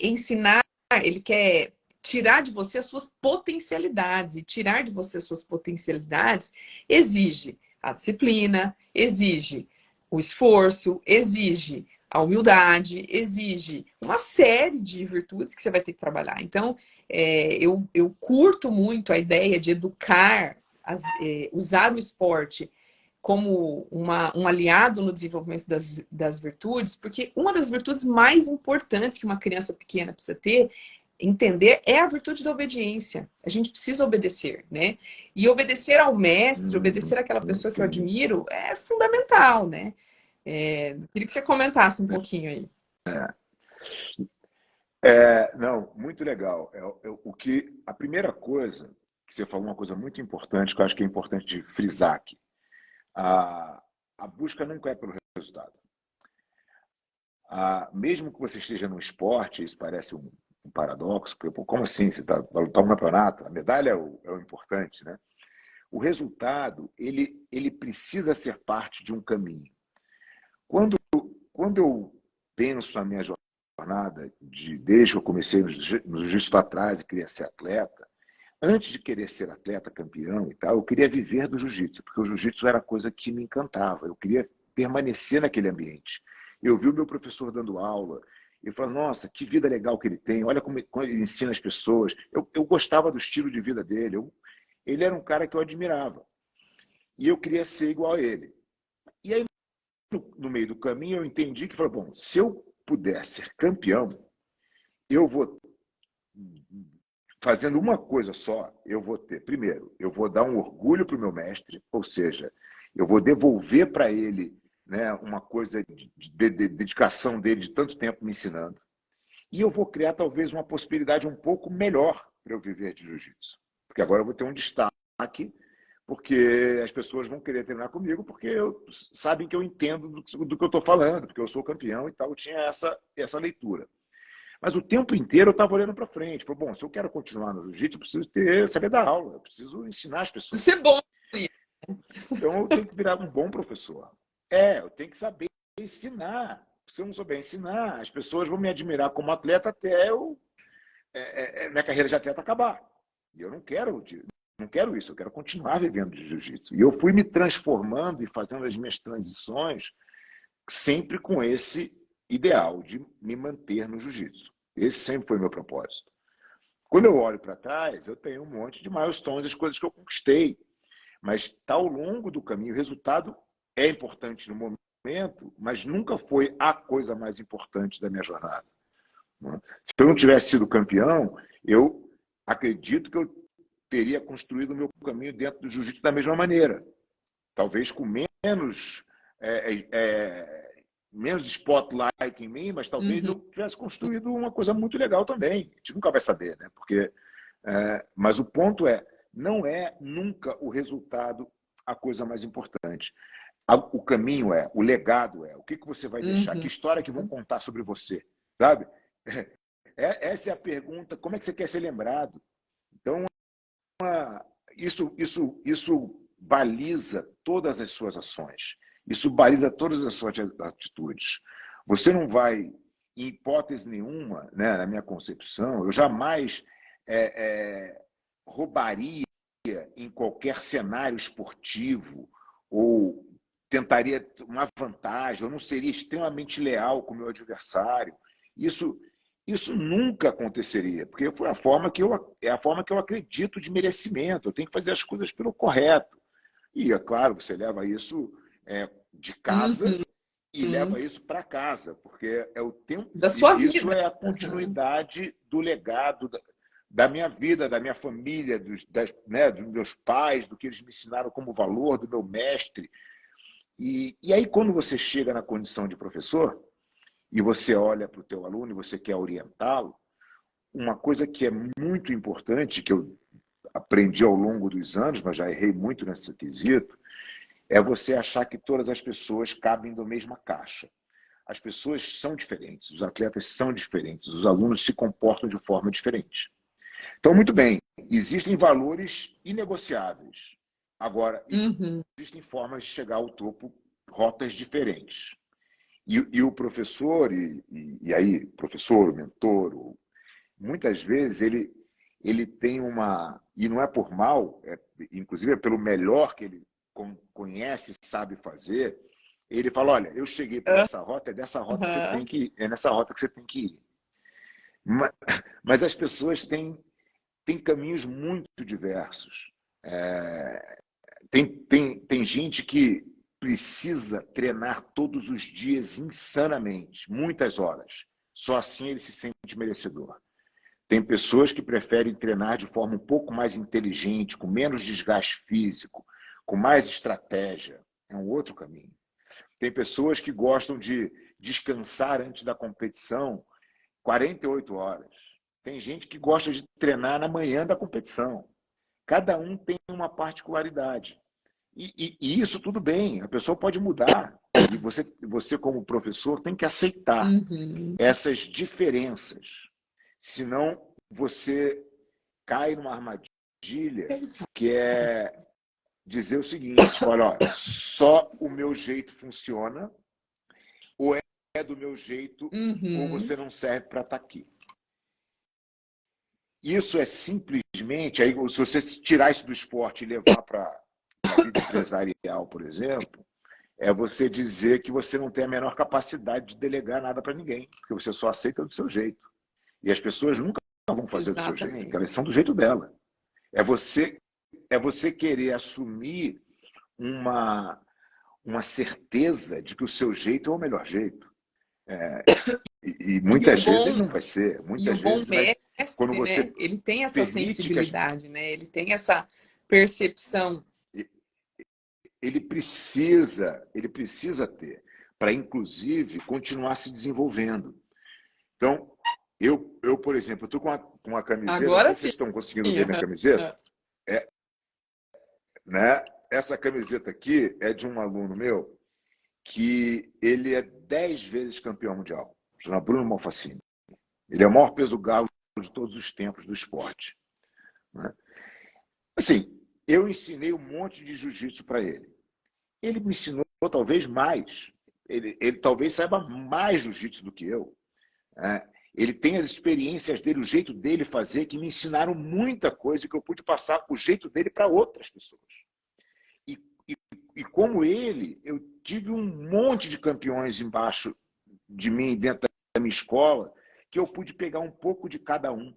ensinar, ele quer tirar de você as suas potencialidades. E tirar de você as suas potencialidades exige a disciplina, exige o esforço, exige a humildade, exige uma série de virtudes que você vai ter que trabalhar. Então, eu curto muito a ideia de educar, usar o esporte como um aliado no desenvolvimento das virtudes, porque uma das virtudes mais importantes que uma criança pequena precisa ter, entender, é a virtude da obediência. A gente precisa obedecer, né? E obedecer ao mestre, obedecer àquela pessoa que eu Sim. admiro, é fundamental, né? Queria que você comentasse um pouquinho aí. Não, muito legal. A primeira coisa que você falou, uma coisa muito importante, que eu acho que é importante de frisar aqui. A busca nunca é pelo resultado. Mesmo que você esteja no esporte, isso parece um paradoxo, porque, pô, como assim? Você está lutar um campeonato? A medalha é o importante, né? O resultado, ele precisa ser parte de um caminho. Quando eu penso na minha jornada, desde que eu comecei no jiu-jitsu para trás e queria ser atleta, antes de querer ser atleta campeão e tal, eu queria viver do jiu-jitsu, porque o jiu-jitsu era a coisa que me encantava. Eu queria permanecer naquele ambiente. Eu vi o meu professor dando aula, e falei, nossa, que vida legal que ele tem, olha como ele ensina as pessoas. Eu gostava do estilo de vida dele, ele era um cara que eu admirava. E eu queria ser igual a ele. E aí, no meio do caminho, eu entendi que, falei, bom, se eu puder ser campeão, eu vou fazendo uma coisa só, eu vou ter, primeiro, eu vou dar um orgulho para o meu mestre, ou seja, eu vou devolver para ele, né, uma coisa de dedicação dele de tanto tempo me ensinando, e eu vou criar talvez uma possibilidade um pouco melhor para eu viver de jiu-jitsu, porque agora eu vou ter um destaque, porque as pessoas vão querer treinar comigo, porque sabem que eu entendo do que eu estou falando, porque eu sou campeão e tal, eu tinha essa leitura. Mas o tempo inteiro eu estava olhando para frente. Falei, bom, se eu quero continuar no jiu-jitsu, eu preciso saber dar aula, eu preciso ensinar as pessoas. Isso é bom. Então eu tenho que virar um bom professor. Eu tenho que saber ensinar. Se eu não souber ensinar, as pessoas vão me admirar como atleta até minha carreira de atleta acabar. E eu não quero isso, eu quero continuar vivendo de jiu-jitsu. E eu fui me transformando e fazendo as minhas transições sempre com esse ideal de me manter no jiu-jitsu. Esse sempre foi meu propósito. Quando eu olho para trás, eu tenho um monte de milestones, das coisas que eu conquistei. Mas está ao longo do caminho. O resultado é importante no momento, mas nunca foi a coisa mais importante da minha jornada. Se eu não tivesse sido campeão, eu acredito que eu teria construído o meu caminho dentro do jiu-jitsu da mesma maneira. Talvez com menos spotlight em mim, mas talvez Uhum. eu tivesse construído uma coisa muito legal também. A gente nunca vai saber, né? Mas o ponto não é nunca o resultado a coisa mais importante. O caminho o legado o que você vai deixar, que Uhum. história que vão contar sobre você, sabe? Essa é a pergunta, como é que você quer ser lembrado? Então, isso baliza todas as suas ações. Isso baliza todas as suas atitudes. Você não vai, em hipótese nenhuma, né, na minha concepção, eu jamais roubaria em qualquer cenário esportivo ou tentaria uma vantagem, eu não seria extremamente leal com o meu adversário. Isso nunca aconteceria, porque foi é a forma que eu acredito de merecimento. Eu tenho que fazer as coisas pelo correto. E, é claro, você leva isso de casa Uhum. e leva isso para casa, porque é o tempo. Da sua Isso vida. é a Uhum. continuidade do legado da minha vida, da minha família, né, dos meus pais, do que eles me ensinaram como valor, do meu mestre. E aí, quando você chega na condição de professor e você olha para o teu aluno e você quer orientá-lo, uma coisa que é muito importante, que eu aprendi ao longo dos anos, mas já errei muito nesse quesito, é você achar que todas as pessoas cabem na mesma caixa. As pessoas são diferentes, os atletas são diferentes, os alunos se comportam de forma diferente. Então, muito bem, existem valores inegociáveis. Agora, Uhum. existem formas de chegar ao topo, rotas diferentes. E o professor, e aí, professor, mentor, muitas vezes ele tem uma. E não é por mal, inclusive é pelo melhor que ele conhece e sabe fazer. Ele fala: olha, eu cheguei por essa rota, é dessa rota que você tem Uhum. que ir, é nessa rota que você tem que ir. Mas, mas as pessoas têm caminhos muito diversos. Tem gente que precisa treinar todos os dias insanamente, muitas horas. Só assim ele se sente merecedor. Tem pessoas que preferem treinar de forma um pouco mais inteligente, com menos desgaste físico, com mais estratégia. É um outro caminho. Tem pessoas que gostam de descansar antes da competição 48 horas. Tem gente que gosta de treinar na manhã da competição. Cada um tem uma particularidade. E isso tudo bem, a pessoa pode mudar. E você, como professor, tem que aceitar Uhum. essas diferenças. Senão, você cai numa armadilha que é dizer o seguinte: olha, só o meu jeito funciona, ou é do meu jeito, ou Uhum. você não serve para estar aqui. Isso é simplesmente, aí, se você tirar isso do esporte e levar para a vida empresarial, por exemplo, é você dizer que você não tem a menor capacidade de delegar nada para ninguém, porque você só aceita do seu jeito. E as pessoas nunca vão fazer do seu jeito, porque Exatamente. elas são do jeito dela. É você, é você querer assumir uma, uma certeza de que o seu jeito é o melhor jeito. E E o muitas vezes ele bom, não vai ser. e o Muitas bom vezes, mas quando mestre, né? você Ele tem essa permite que sensibilidade, né? Ele tem essa percepção. ele precisa ter, para inclusive continuar se desenvolvendo. Então, por exemplo, estou com uma camiseta, não Agora sei se sim. vocês estão conseguindo ver minha camiseta, é, né? Essa camiseta aqui é de um aluno meu que ele é 10 vezes campeão mundial, chama Bruno Malfacini. Ele é o maior peso galo de todos os tempos do esporte, né? Assim, eu ensinei um monte de jiu-jitsu para ele. Ele me ensinou talvez mais. Ele talvez saiba mais jiu-jitsu do que eu, né? Ele tem as experiências dele, o jeito dele fazer, que me ensinaram muita coisa que eu pude passar o jeito dele para outras pessoas. E, e, e como ele, eu tive um monte de campeões embaixo de mim, dentro da minha escola, que eu pude pegar um pouco de cada um.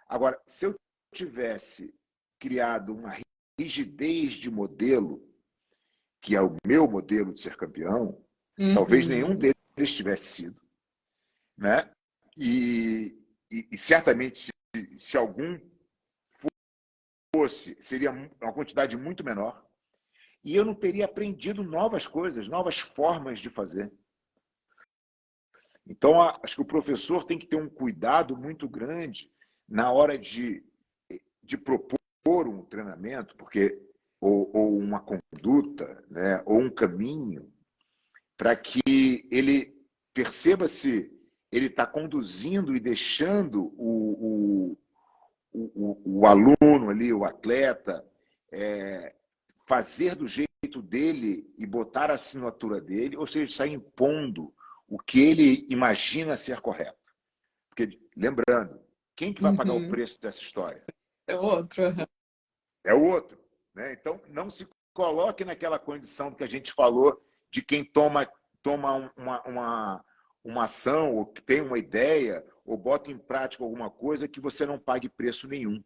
Agora, se eu tivesse criado uma rigidez de modelo, que é o meu modelo de ser campeão, talvez nenhum Uhum. deles tivesse sido, né? E certamente, se algum fosse, seria uma quantidade muito menor. E eu não teria aprendido novas coisas, novas formas de fazer. Então, acho que o professor tem que ter um cuidado muito grande na hora de propor um treinamento, porque ou uma conduta, né, ou um caminho, para que ele perceba se ele está conduzindo e deixando o aluno ali, o atleta, fazer do jeito dele e botar a assinatura dele, ou seja, está impondo o que ele imagina ser correto. Porque, lembrando, quem que vai pagar o Uhum. preço dessa história? É outro. É o outro, né? Então, não se coloque naquela condição que a gente falou de quem toma uma ação, ou que tem uma ideia, ou bota em prática alguma coisa que você não pague preço nenhum.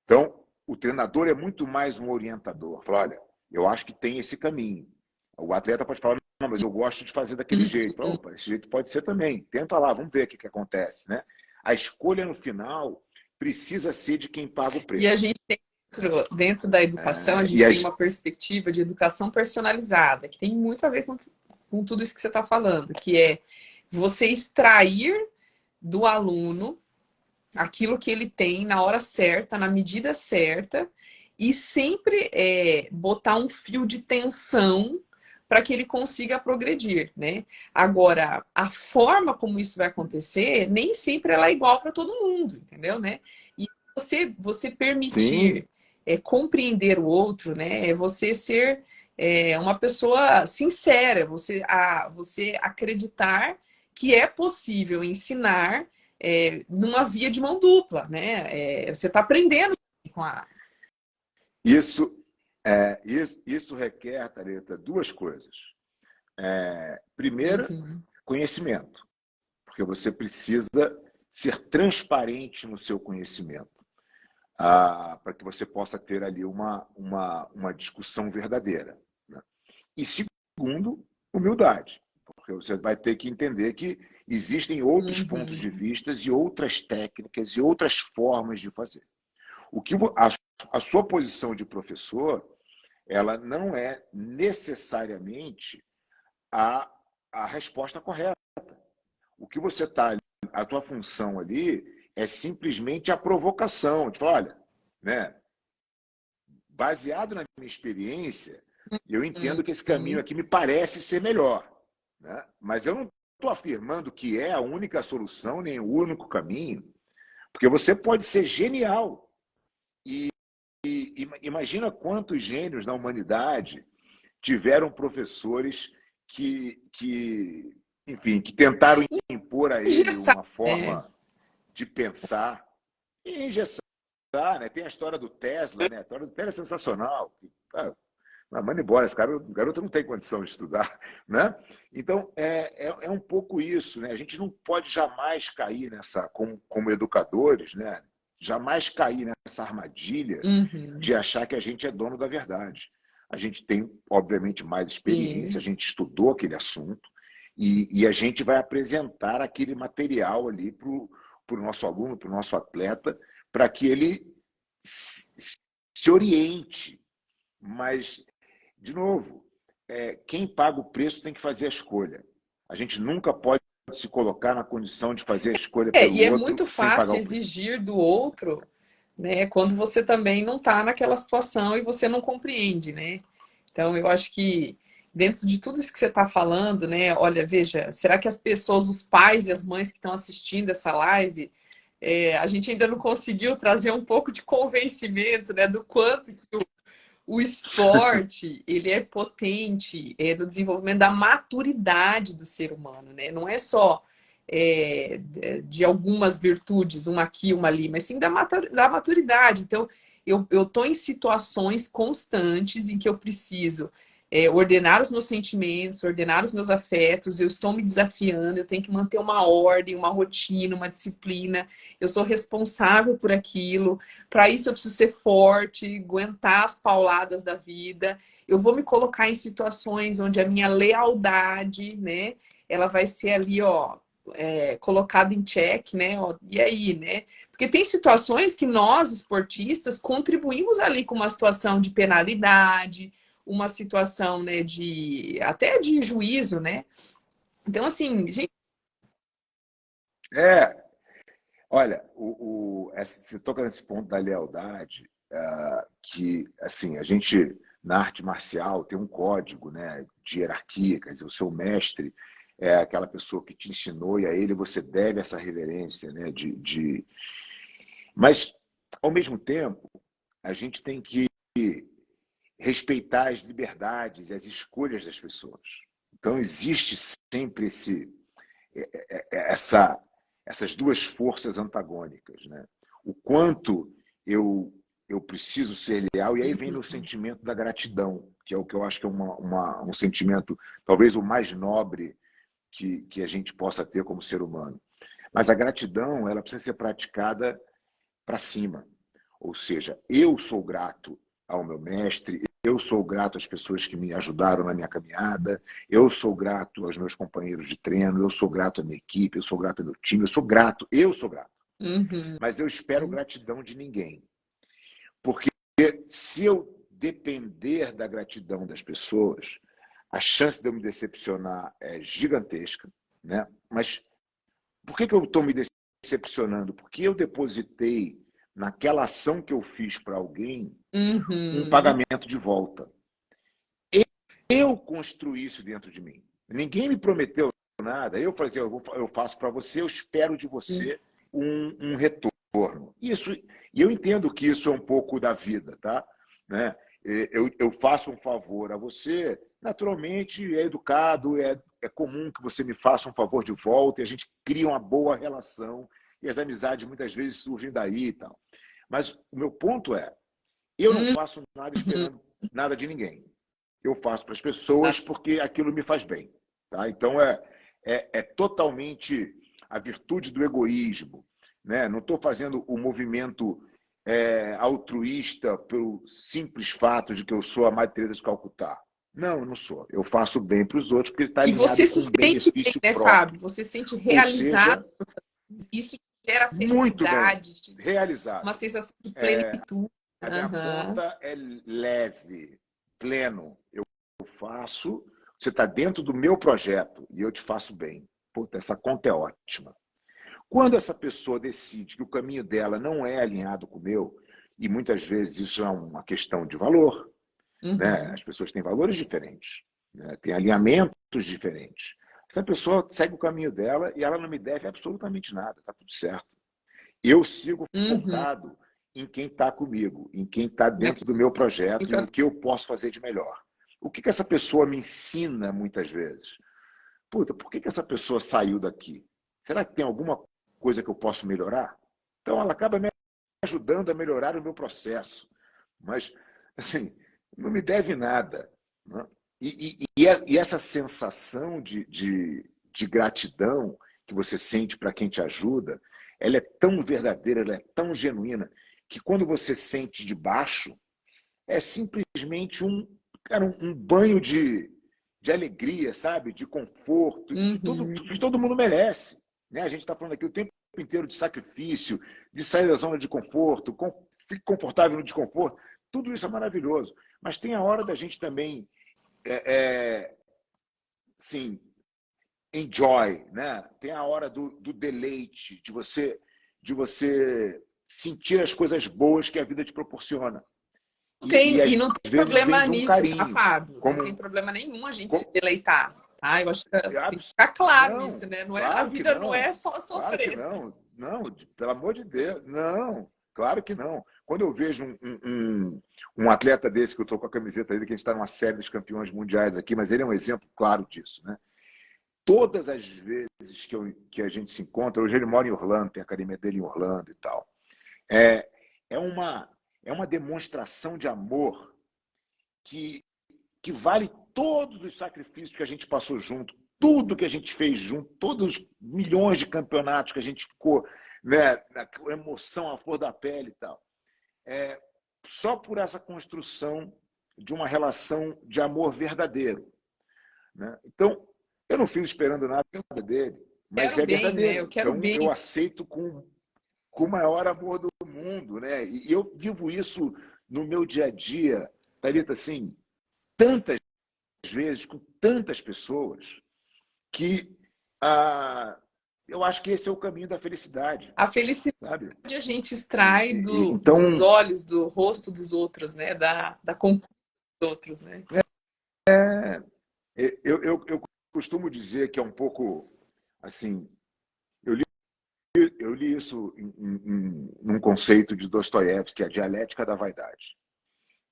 Então, o treinador é muito mais um orientador. Fala, olha, eu acho que tem esse caminho. O atleta pode falar, não, mas eu gosto de fazer daquele jeito. Fala, opa, esse jeito pode ser também. Tenta lá, vamos ver o que acontece, né? A escolha no final precisa ser de quem paga o E a preço. gente tem dentro da educação, a E gente tem uma perspectiva de educação personalizada, que tem muito a ver com tudo isso que você está falando, que é você extrair do aluno aquilo que ele tem na hora certa, na medida certa, e sempre botar um fio de tensão para que ele consiga progredir, né? Agora, a forma como isso vai acontecer, nem sempre ela é igual para todo mundo, entendeu, né? E você sim, permitir compreender o outro, né? É você ser uma pessoa sincera, você acreditar que é possível ensinar numa via de mão dupla, né? Você está aprendendo com a. isso, isso requer, Thalita, duas coisas. Primeiro, Uhum, conhecimento, porque você precisa ser transparente no seu conhecimento, para que você possa ter ali uma discussão verdadeira, né? E segundo, humildade, porque você vai ter que entender que existem outros pontos de uhum, vista e outras técnicas e outras formas de fazer. O que a sua posição de professor, ela não é necessariamente a, a resposta correta. O que você está, a tua função ali é simplesmente a provocação, de falar, olha, né, baseado na minha experiência, eu entendo que esse caminho uhum. aqui me parece ser melhor, né? Mas eu não estou afirmando que é a única solução nem o único caminho, porque você pode ser genial. E imagina quantos gênios na humanidade tiveram professores enfim, que tentaram impor a ele Engessar, uma né? forma de pensar e engessar, né? Tem a história do Tesla, né? A história do Tesla é sensacional. Manda embora, esse cara, o garoto não tem condição de estudar, né? Então, é um pouco isso, né? A gente não pode jamais cair nessa, como educadores, né? Jamais cair nessa armadilha Uhum, de achar que a gente é dono da verdade. A gente tem, obviamente, mais experiência, a sim. gente estudou aquele assunto e a gente vai apresentar aquele material ali para o nosso aluno, para o nosso atleta, para que ele se oriente. Mas, de novo, quem paga o preço tem que fazer a escolha. A gente nunca pode se colocar na condição de fazer a escolha pelo E é outro muito sem pagar fácil o preço. exigir do outro, né? Quando você também não está naquela situação e você não compreende, né? Então, eu acho que dentro de tudo isso que você está falando, né? Olha, veja, será que as pessoas, os pais e as mães que estão assistindo essa live, a gente ainda não conseguiu trazer um pouco de convencimento, né? Do quanto que o esporte, ele é potente no desenvolvimento da maturidade do ser humano, né? Não é só de algumas virtudes, uma aqui, uma ali, mas sim da maturidade. Então, eu estou em situações constantes em que eu preciso ordenar os meus sentimentos, ordenar os meus afetos, eu estou me desafiando, eu tenho que manter uma ordem, uma rotina, uma disciplina, eu sou responsável por aquilo. Para isso eu preciso ser forte, aguentar as pauladas da vida. Eu vou me colocar em situações onde a minha lealdade, né, ela vai ser ali, ó, colocada em xeque, né? Ó, e aí, né? Porque tem situações que nós, esportistas, contribuímos ali com uma situação de penalidade, uma situação, né, de até de juízo, né? Então, assim, gente. É, olha, você toca nesse ponto da lealdade, que assim, a gente na arte marcial tem um código, né, de hierarquia, quer dizer, o seu mestre é aquela pessoa que te ensinou e a ele você deve essa reverência, né, Mas, ao mesmo tempo, a gente tem que respeitar as liberdades e as escolhas das pessoas. Então, existe sempre essa, essas duas forças antagônicas, né? O quanto eu preciso ser leal, e aí vem no sentimento da gratidão, que é o que eu acho que é um sentimento, talvez o mais nobre que a gente possa ter como ser humano. Mas a gratidão, ela precisa ser praticada para cima. Ou seja, eu sou grato ao meu mestre, eu sou grato às pessoas que me ajudaram na minha caminhada, eu sou grato aos meus companheiros de treino, eu sou grato à minha equipe, eu sou grato ao meu time, eu sou grato. Uhum. Mas eu espero gratidão de ninguém. Porque se eu depender da gratidão das pessoas, a chance de eu me decepcionar é gigantesca, né? Mas por que eu estou me decepcionando? Porque eu depositei naquela ação que eu fiz para alguém um Uhum. pagamento de volta. Eu construí isso dentro de mim. Ninguém me prometeu nada. Eu falei assim, eu faço para você, eu espero de você um retorno. Isso, e eu entendo que isso é um pouco da vida, tá? Né? Eu faço um favor a você, naturalmente é educado, é comum que você me faça um favor de volta e a gente cria uma boa relação e as amizades muitas vezes surgem daí e tal. Mas o meu ponto é, eu não faço nada Uhum. esperando nada de ninguém. Eu faço para as pessoas Tá. porque aquilo me faz bem. Tá? Então, é totalmente a virtude do egoísmo. Né? Não estou fazendo o movimento altruísta pelo simples fato de que eu sou a Madre Teresa de Calcutá. Não, eu não sou. Eu faço bem para os outros porque está E você alinhado com se um sente bem, benefício né, próprio. Fábio? Você se sente Ou realizado. seja, Isso te gera muito bem, felicidade, uma realizado. sensação de plenitude. A minha Aham. conta é leve, pleno. Eu faço, você está dentro do meu projeto e eu te faço bem. Puta, essa conta é ótima. Quando essa pessoa decide que o caminho dela não é alinhado com o meu, e muitas vezes isso é uma questão de valor, né? Uhum. As pessoas têm valores diferentes, né? Têm alinhamentos diferentes. Essa pessoa segue o caminho dela e ela não me deve absolutamente nada, está tudo certo. Eu sigo Uhum. focado em quem está comigo, em quem está dentro Naquilo do meu projeto e que no que eu posso fazer de melhor. O que essa pessoa me ensina muitas vezes? Puta, por que essa pessoa saiu daqui? Será que tem alguma coisa que eu posso melhorar? Então, ela acaba me ajudando a melhorar o meu processo. Mas, assim, não me deve nada. Né? E essa sensação de gratidão que você sente para quem te ajuda, ela é tão verdadeira, ela é tão genuína, que quando você sente de baixo, é simplesmente cara, um banho de alegria, sabe? De conforto, Uhum. que todo mundo merece. Né? A gente está falando aqui o tempo inteiro de sacrifício, de sair da zona de conforto, fique confortável no desconforto. Tudo isso é maravilhoso. Mas tem a hora da gente também, sim, enjoy, né? Tem a hora do deleite, de você sentir as coisas boas que a vida te proporciona. E Às não tem vezes vem problema de um nisso, tá, carinho, Fábio? Não tem como, problema nenhum a gente se como deleitar, tá? Eu acho que tem que abs- ficar claro isso, não, né? Não é, a claro que vida não é não, só claro que sofrer. não, não, pelo amor de Deus, não, claro que não. Quando eu vejo um atleta desse, que eu estou com a camiseta dele, que a gente está numa série dos campeões mundiais aqui, mas ele é um exemplo claro disso, né? Todas as vezes que a gente se encontra, hoje ele mora em Orlando, tem a academia dele em Orlando e tal, é, é uma, é uma demonstração de amor que que vale todos os sacrifícios que a gente passou junto, tudo que a gente fez junto, todos os milhões de campeonatos que a gente ficou, né, na emoção à flor da pele e tal. É, só por essa construção de uma relação de amor verdadeiro. Né? Então, eu não fiz esperando nada dele, mas Quero é bem, né? Eu verdadeiro. quero Então, eu bem. aceito com o maior amor do mundo. Né? E eu vivo isso no meu dia a dia, Thalita, assim, tantas vezes com tantas pessoas que eu acho que esse é o caminho da felicidade, A felicidade sabe? a gente extrai dos Então, olhos, do rosto dos outros, né? Da conquista dos outros, né? eu costumo dizer que é um pouco assim. Eu li, eu li isso num conceito de Dostoiévski, que é a dialética da vaidade,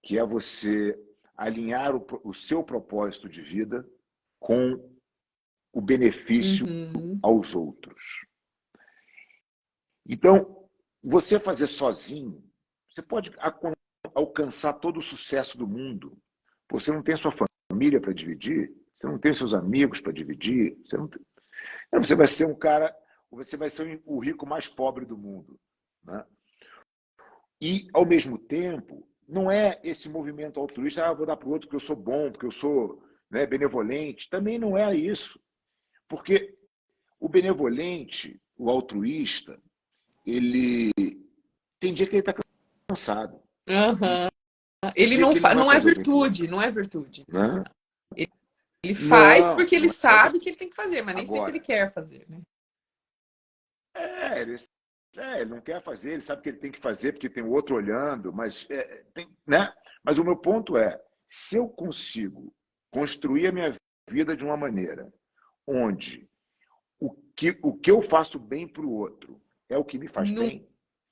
que é você alinhar o seu propósito de vida com o benefício Uhum. aos outros. Então, você fazer sozinho, você pode alcançar todo o sucesso do mundo. Você não tem sua família para dividir, você não tem seus amigos para dividir, você vai ser um cara, você vai ser o rico mais pobre do mundo. Né? E, ao mesmo tempo, não é esse movimento altruísta, vou dar para o outro porque eu sou bom, porque eu sou, né, benevolente. Também não é isso. Porque o benevolente, o altruísta, ele tem dia que ele está cansado. Aham. Tem Ele dia não, que ele não vai não é fazer o bem para o virtude, outro. não é virtude. Né? Ele faz Não, porque ele não é sabe que virtude. ele tem que fazer, mas nem sempre ele Agora, quer fazer, né? ele, ele não quer fazer, ele sabe que ele tem que fazer porque tem o outro olhando, mas, né? Mas o meu ponto é, se eu consigo construir a minha vida de uma maneira onde o que eu faço bem para o outro é o que me faz Nunca. bem,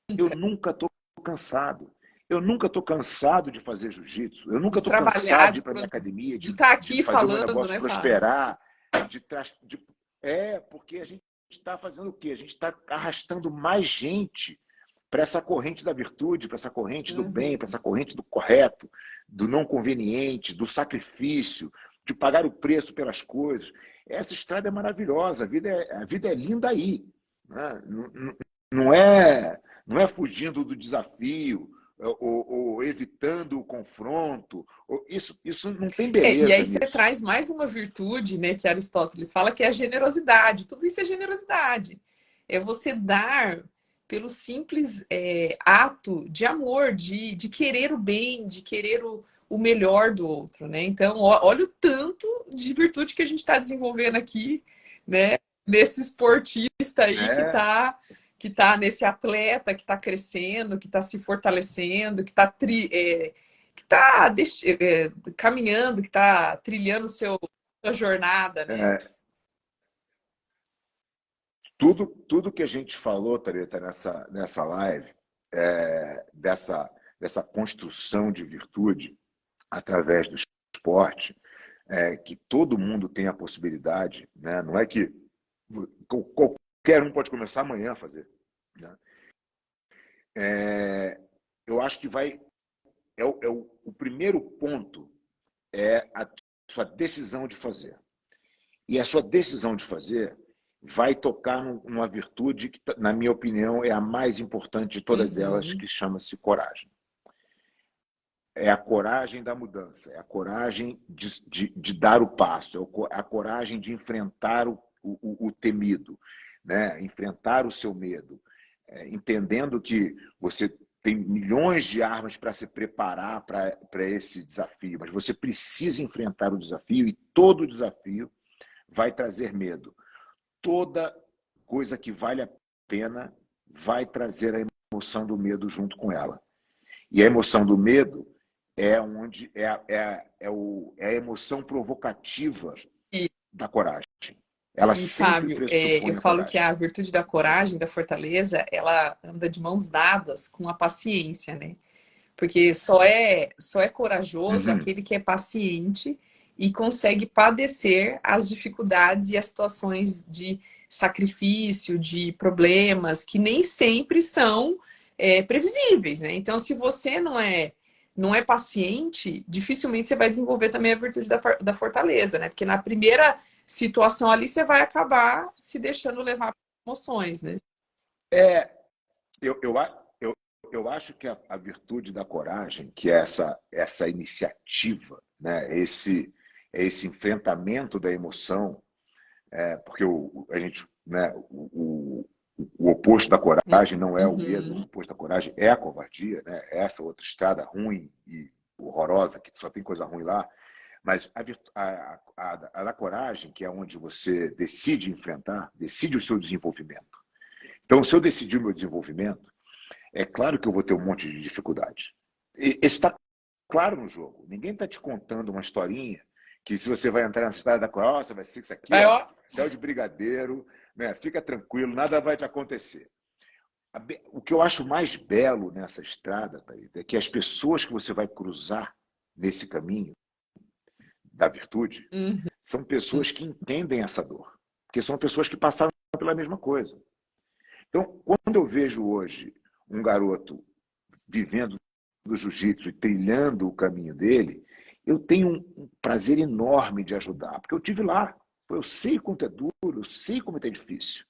eu nunca estou cansado. Eu nunca estou cansado de fazer jiu-jitsu. Eu nunca De estou cansado trabalhar, de ir para minha academia, de estar de aqui fazer o meu falando, negócio né, Fábio? prosperar. Porque a gente está fazendo o quê? A gente está arrastando mais gente para essa corrente da virtude, para essa corrente do bem, para Uhum. essa corrente do correto, do não conveniente, do sacrifício, de pagar o preço pelas coisas. Essa estrada é maravilhosa, a vida é linda aí. Né? Não é fugindo do desafio ou evitando o confronto. Isso não tem E beleza aí você nisso. traz mais uma virtude, né, que Aristóteles fala, que é a generosidade. Tudo isso é generosidade. É você dar pelo simples ato de amor, de querer o bem, de querer o melhor do outro, né? Então, olha o tanto de virtude que a gente está desenvolvendo aqui, né? Nesse esportista aí É, que tá nesse atleta que está crescendo, que está se fortalecendo, que está caminhando, que está trilhando sua jornada, né? é, tudo que a gente falou, Thalita, nessa live, dessa construção de virtude através do esporte, que todo mundo tem a possibilidade, né? Não é que qualquer um pode começar amanhã a fazer. Né? Eu acho que o primeiro ponto é a sua decisão de fazer. E a sua decisão de fazer vai tocar numa virtude que, na minha opinião, é a mais importante de todas elas, Uhum. que chama-se coragem. É a coragem da mudança, é a coragem de dar o passo, é a coragem de enfrentar o temido, né? Enfrentar o seu medo, entendendo que você tem milhões de armas para se preparar para esse desafio, mas você precisa enfrentar o desafio e todo desafio vai trazer medo. Toda coisa que vale a pena vai trazer a emoção do medo junto com ela. E a emoção do medo é a emoção provocativa E, da coragem. Ela e sempre Fábio, eu pressupõe a falo que coragem. a virtude da coragem, da fortaleza, ela anda de mãos dadas com a paciência, né? Porque só é corajoso Uhum. aquele que é paciente e consegue padecer as dificuldades e as situações de sacrifício, de problemas que nem sempre são previsíveis, né? Então, se você não é paciente, dificilmente você vai desenvolver também a virtude da fortaleza, né? Porque na primeira situação ali você vai acabar se deixando levar por emoções, né? É, eu, eu, eu, eu acho que a virtude da coragem, que é essa iniciativa, né? Esse enfrentamento da emoção, porque a gente, né, o oposto da coragem não é o medo, o Uhum. oposto da coragem é a covardia, né? É essa outra estrada ruim e horrorosa, que só tem coisa ruim lá. Mas a da coragem, que é onde você decide enfrentar, decide o seu desenvolvimento. Então, se eu decidir o meu desenvolvimento, é claro que eu vou ter um monte de dificuldade. Isso está claro no jogo. Ninguém está te contando uma historinha que se você vai entrar na estrada da coragem, você vai ser isso aqui, Aí, ó, ó, céu de brigadeiro, né? Fica tranquilo, nada vai te acontecer. O que eu acho mais belo nessa estrada, Thalita, é que as pessoas que você vai cruzar nesse caminho da virtude uhum. são pessoas que entendem essa dor, porque são pessoas que passaram pela mesma coisa. Então, quando eu vejo hoje um garoto vivendo do jiu-jitsu e trilhando o caminho dele, eu tenho um prazer enorme de ajudar, porque eu tive lá. Eu sei quanto é duro, eu sei como é difícil,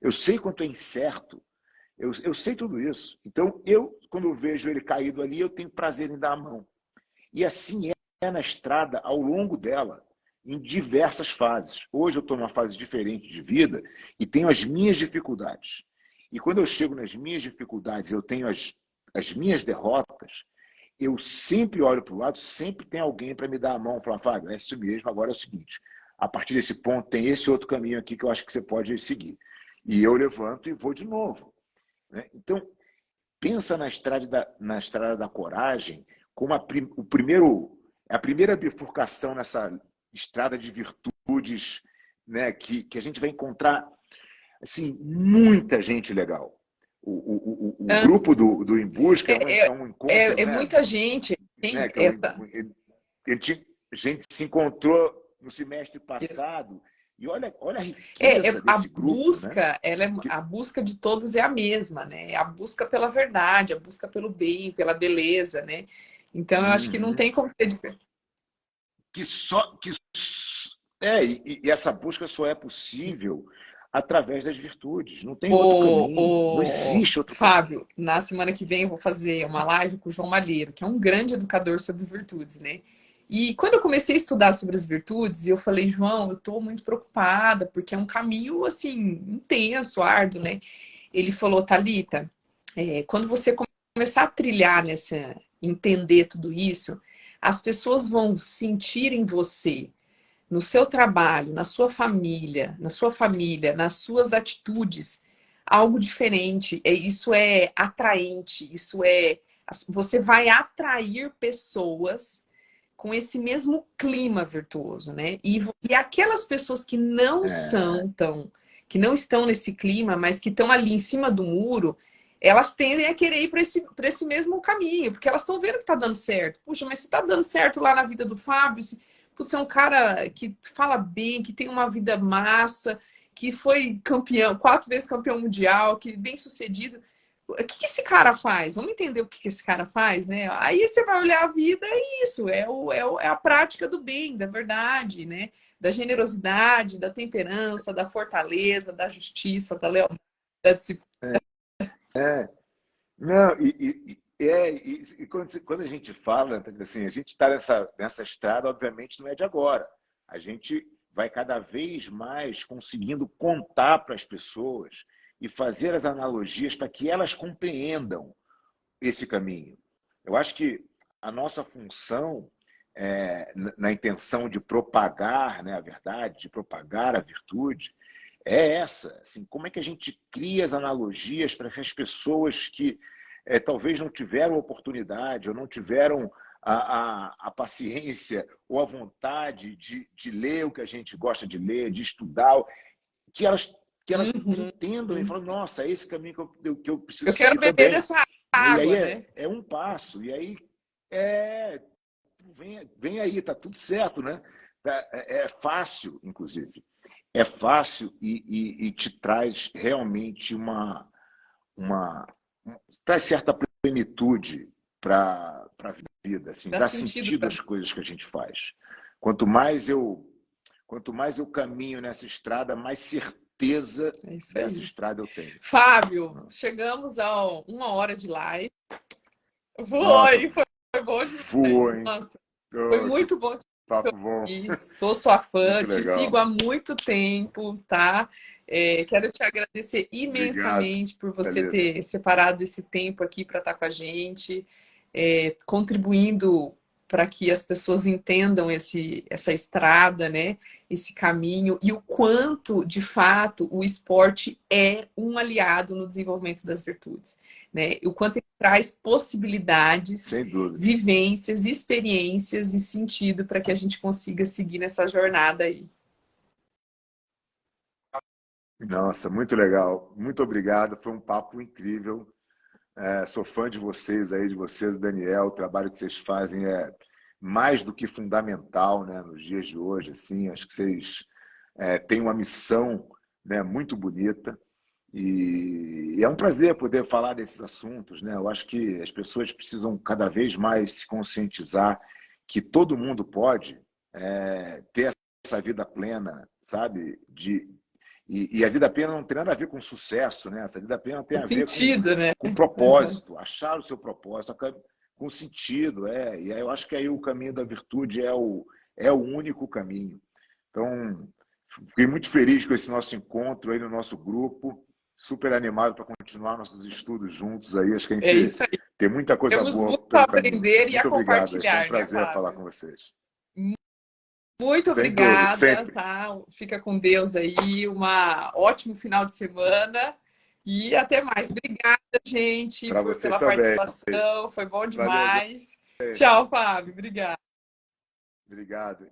eu sei quanto é incerto. Eu sei tudo isso. Então, quando eu vejo ele caído ali, eu tenho prazer em dar a mão. E assim é na estrada ao longo dela, em diversas fases. Hoje eu estou numa fase diferente de vida e tenho as minhas dificuldades. E quando eu chego nas minhas dificuldades, eu tenho as minhas derrotas, eu sempre olho para o lado, sempre tem alguém para me dar a mão e falar, Fábio, é isso mesmo, agora é o seguinte, a partir desse ponto tem esse outro caminho aqui que eu acho que você pode seguir. E eu levanto e vou de novo. Né? Então, pensa na estrada da coragem como a primeira bifurcação nessa estrada de virtudes, né, que a gente vai encontrar assim, muita gente legal. O Ah, grupo do Em Busca É, é um encontro, é né? muita gente, Né? tem Que é essa. a gente se encontrou no semestre passado e olha a riqueza A desse grupo, né? busca, Que, a busca de todos é a mesma, né? É a busca pela verdade, a busca pelo bem, pela beleza, né? Então eu acho que não uhum, tem como ser diferente. que só que e essa busca só é possível através das virtudes. Não tem outro caminho, não existe outro caminho. Fábio, na semana que vem eu vou fazer uma live com o João Malheiro, que é um grande educador sobre virtudes, né? E quando eu comecei a estudar sobre as virtudes, eu falei, João, eu estou muito preocupada, porque é um caminho, assim, intenso, árduo, né? Ele falou, Thalita, quando você começar a trilhar nessa, entender tudo isso, as pessoas vão sentir em você, no seu trabalho, na sua família, nas suas atitudes, algo diferente. Isso é atraente, você vai atrair pessoas com esse mesmo clima virtuoso, né? E aquelas pessoas que não É, são tão, que não estão nesse clima, mas que estão ali em cima do muro, elas tendem a querer ir para esse mesmo caminho, porque elas estão vendo que está dando certo. Puxa, mas se está dando certo lá na vida do Fábio, se, putz, é um cara que fala bem, que tem uma vida massa, que foi campeão, 4 vezes campeão mundial, que bem sucedido. O que esse cara faz? Vamos entender o que esse cara faz, né? Aí você vai olhar a vida, é isso, é a prática do bem, da verdade, né? Da generosidade, da temperança, da fortaleza, da justiça, da lealdade, da disciplina. é. Não, e quando a gente fala, assim, a gente está nessa estrada, obviamente, não é de agora. A gente vai cada vez mais conseguindo contar para as pessoas e fazer as analogias para que elas compreendam esse caminho. Eu acho que a nossa função, na intenção de propagar, né, a verdade, de propagar a virtude, é essa. Assim, como é que a gente cria as analogias para que as pessoas que talvez não tiveram oportunidade ou não tiveram a paciência ou a vontade de ler o que a gente gosta de ler, de estudar, que elas, que elas Uhum. entendam e falem, nossa, é esse caminho que eu preciso Eu quero seguir beber também. dessa Né? E aí água, né? é um passo, e aí é, vem aí, tá tudo certo, né? É fácil, inclusive. É fácil e te traz realmente uma traz certa plenitude para a vida, assim, Dá dá sentido sentido para às coisas que a gente faz. Quanto mais eu quanto mais eu caminho nessa estrada, mais certeza É isso dessa aí. estrada eu tenho. Fábio, chegamos a 1 hora de live. Voou Nossa, e foi bom voou, demais. hein? Nossa, foi Oh, que muito bom te papo bom. ouvir. Sou sua fã, Muito te sigo legal. há muito tempo, tá? Quero te agradecer Obrigado, imensamente por você Thalita. ter separado esse tempo aqui para estar com a gente, contribuindo para que as pessoas entendam essa estrada, né? Esse caminho e o quanto, de fato, o esporte é um aliado no desenvolvimento das virtudes, né? O quanto ele traz possibilidades, Sem dúvida. vivências, experiências e sentido para que a gente consiga seguir nessa jornada aí. Nossa, muito legal. Muito obrigado. Foi um papo incrível. Sou fã de vocês aí, de vocês, do Daniel. O trabalho que vocês fazem é mais do que fundamental, né, nos dias de hoje. Assim, acho que vocês têm uma missão, né, muito bonita. E é um prazer poder falar desses assuntos, né? Eu acho que as pessoas precisam cada vez mais se conscientizar que todo mundo pode ter essa vida plena, sabe? E a vida plena não tem nada a ver com sucesso, né? Essa vida plena tem O a ver sentido, né? com propósito, achar o seu propósito, com sentido, E aí eu acho que aí o caminho da virtude é o único caminho. Então, fiquei muito feliz com esse nosso encontro aí no nosso grupo, super animado para continuar nossos estudos juntos aí. Acho que a É gente isso aí. tem muita coisa Temos boa muito a pelo caminho. aprender e a Muito obrigado, aí. Foi um compartilhar, né, prazer falar Fábio? com vocês. Muito Sem dúvida, obrigada, sempre. tá? Fica com Deus aí. Um ótimo final de semana e até mais. Obrigada, gente, Para vocês pela também. participação. Foi bom Valeu, demais. Tchau, Fábio. Obrigada. obrigado.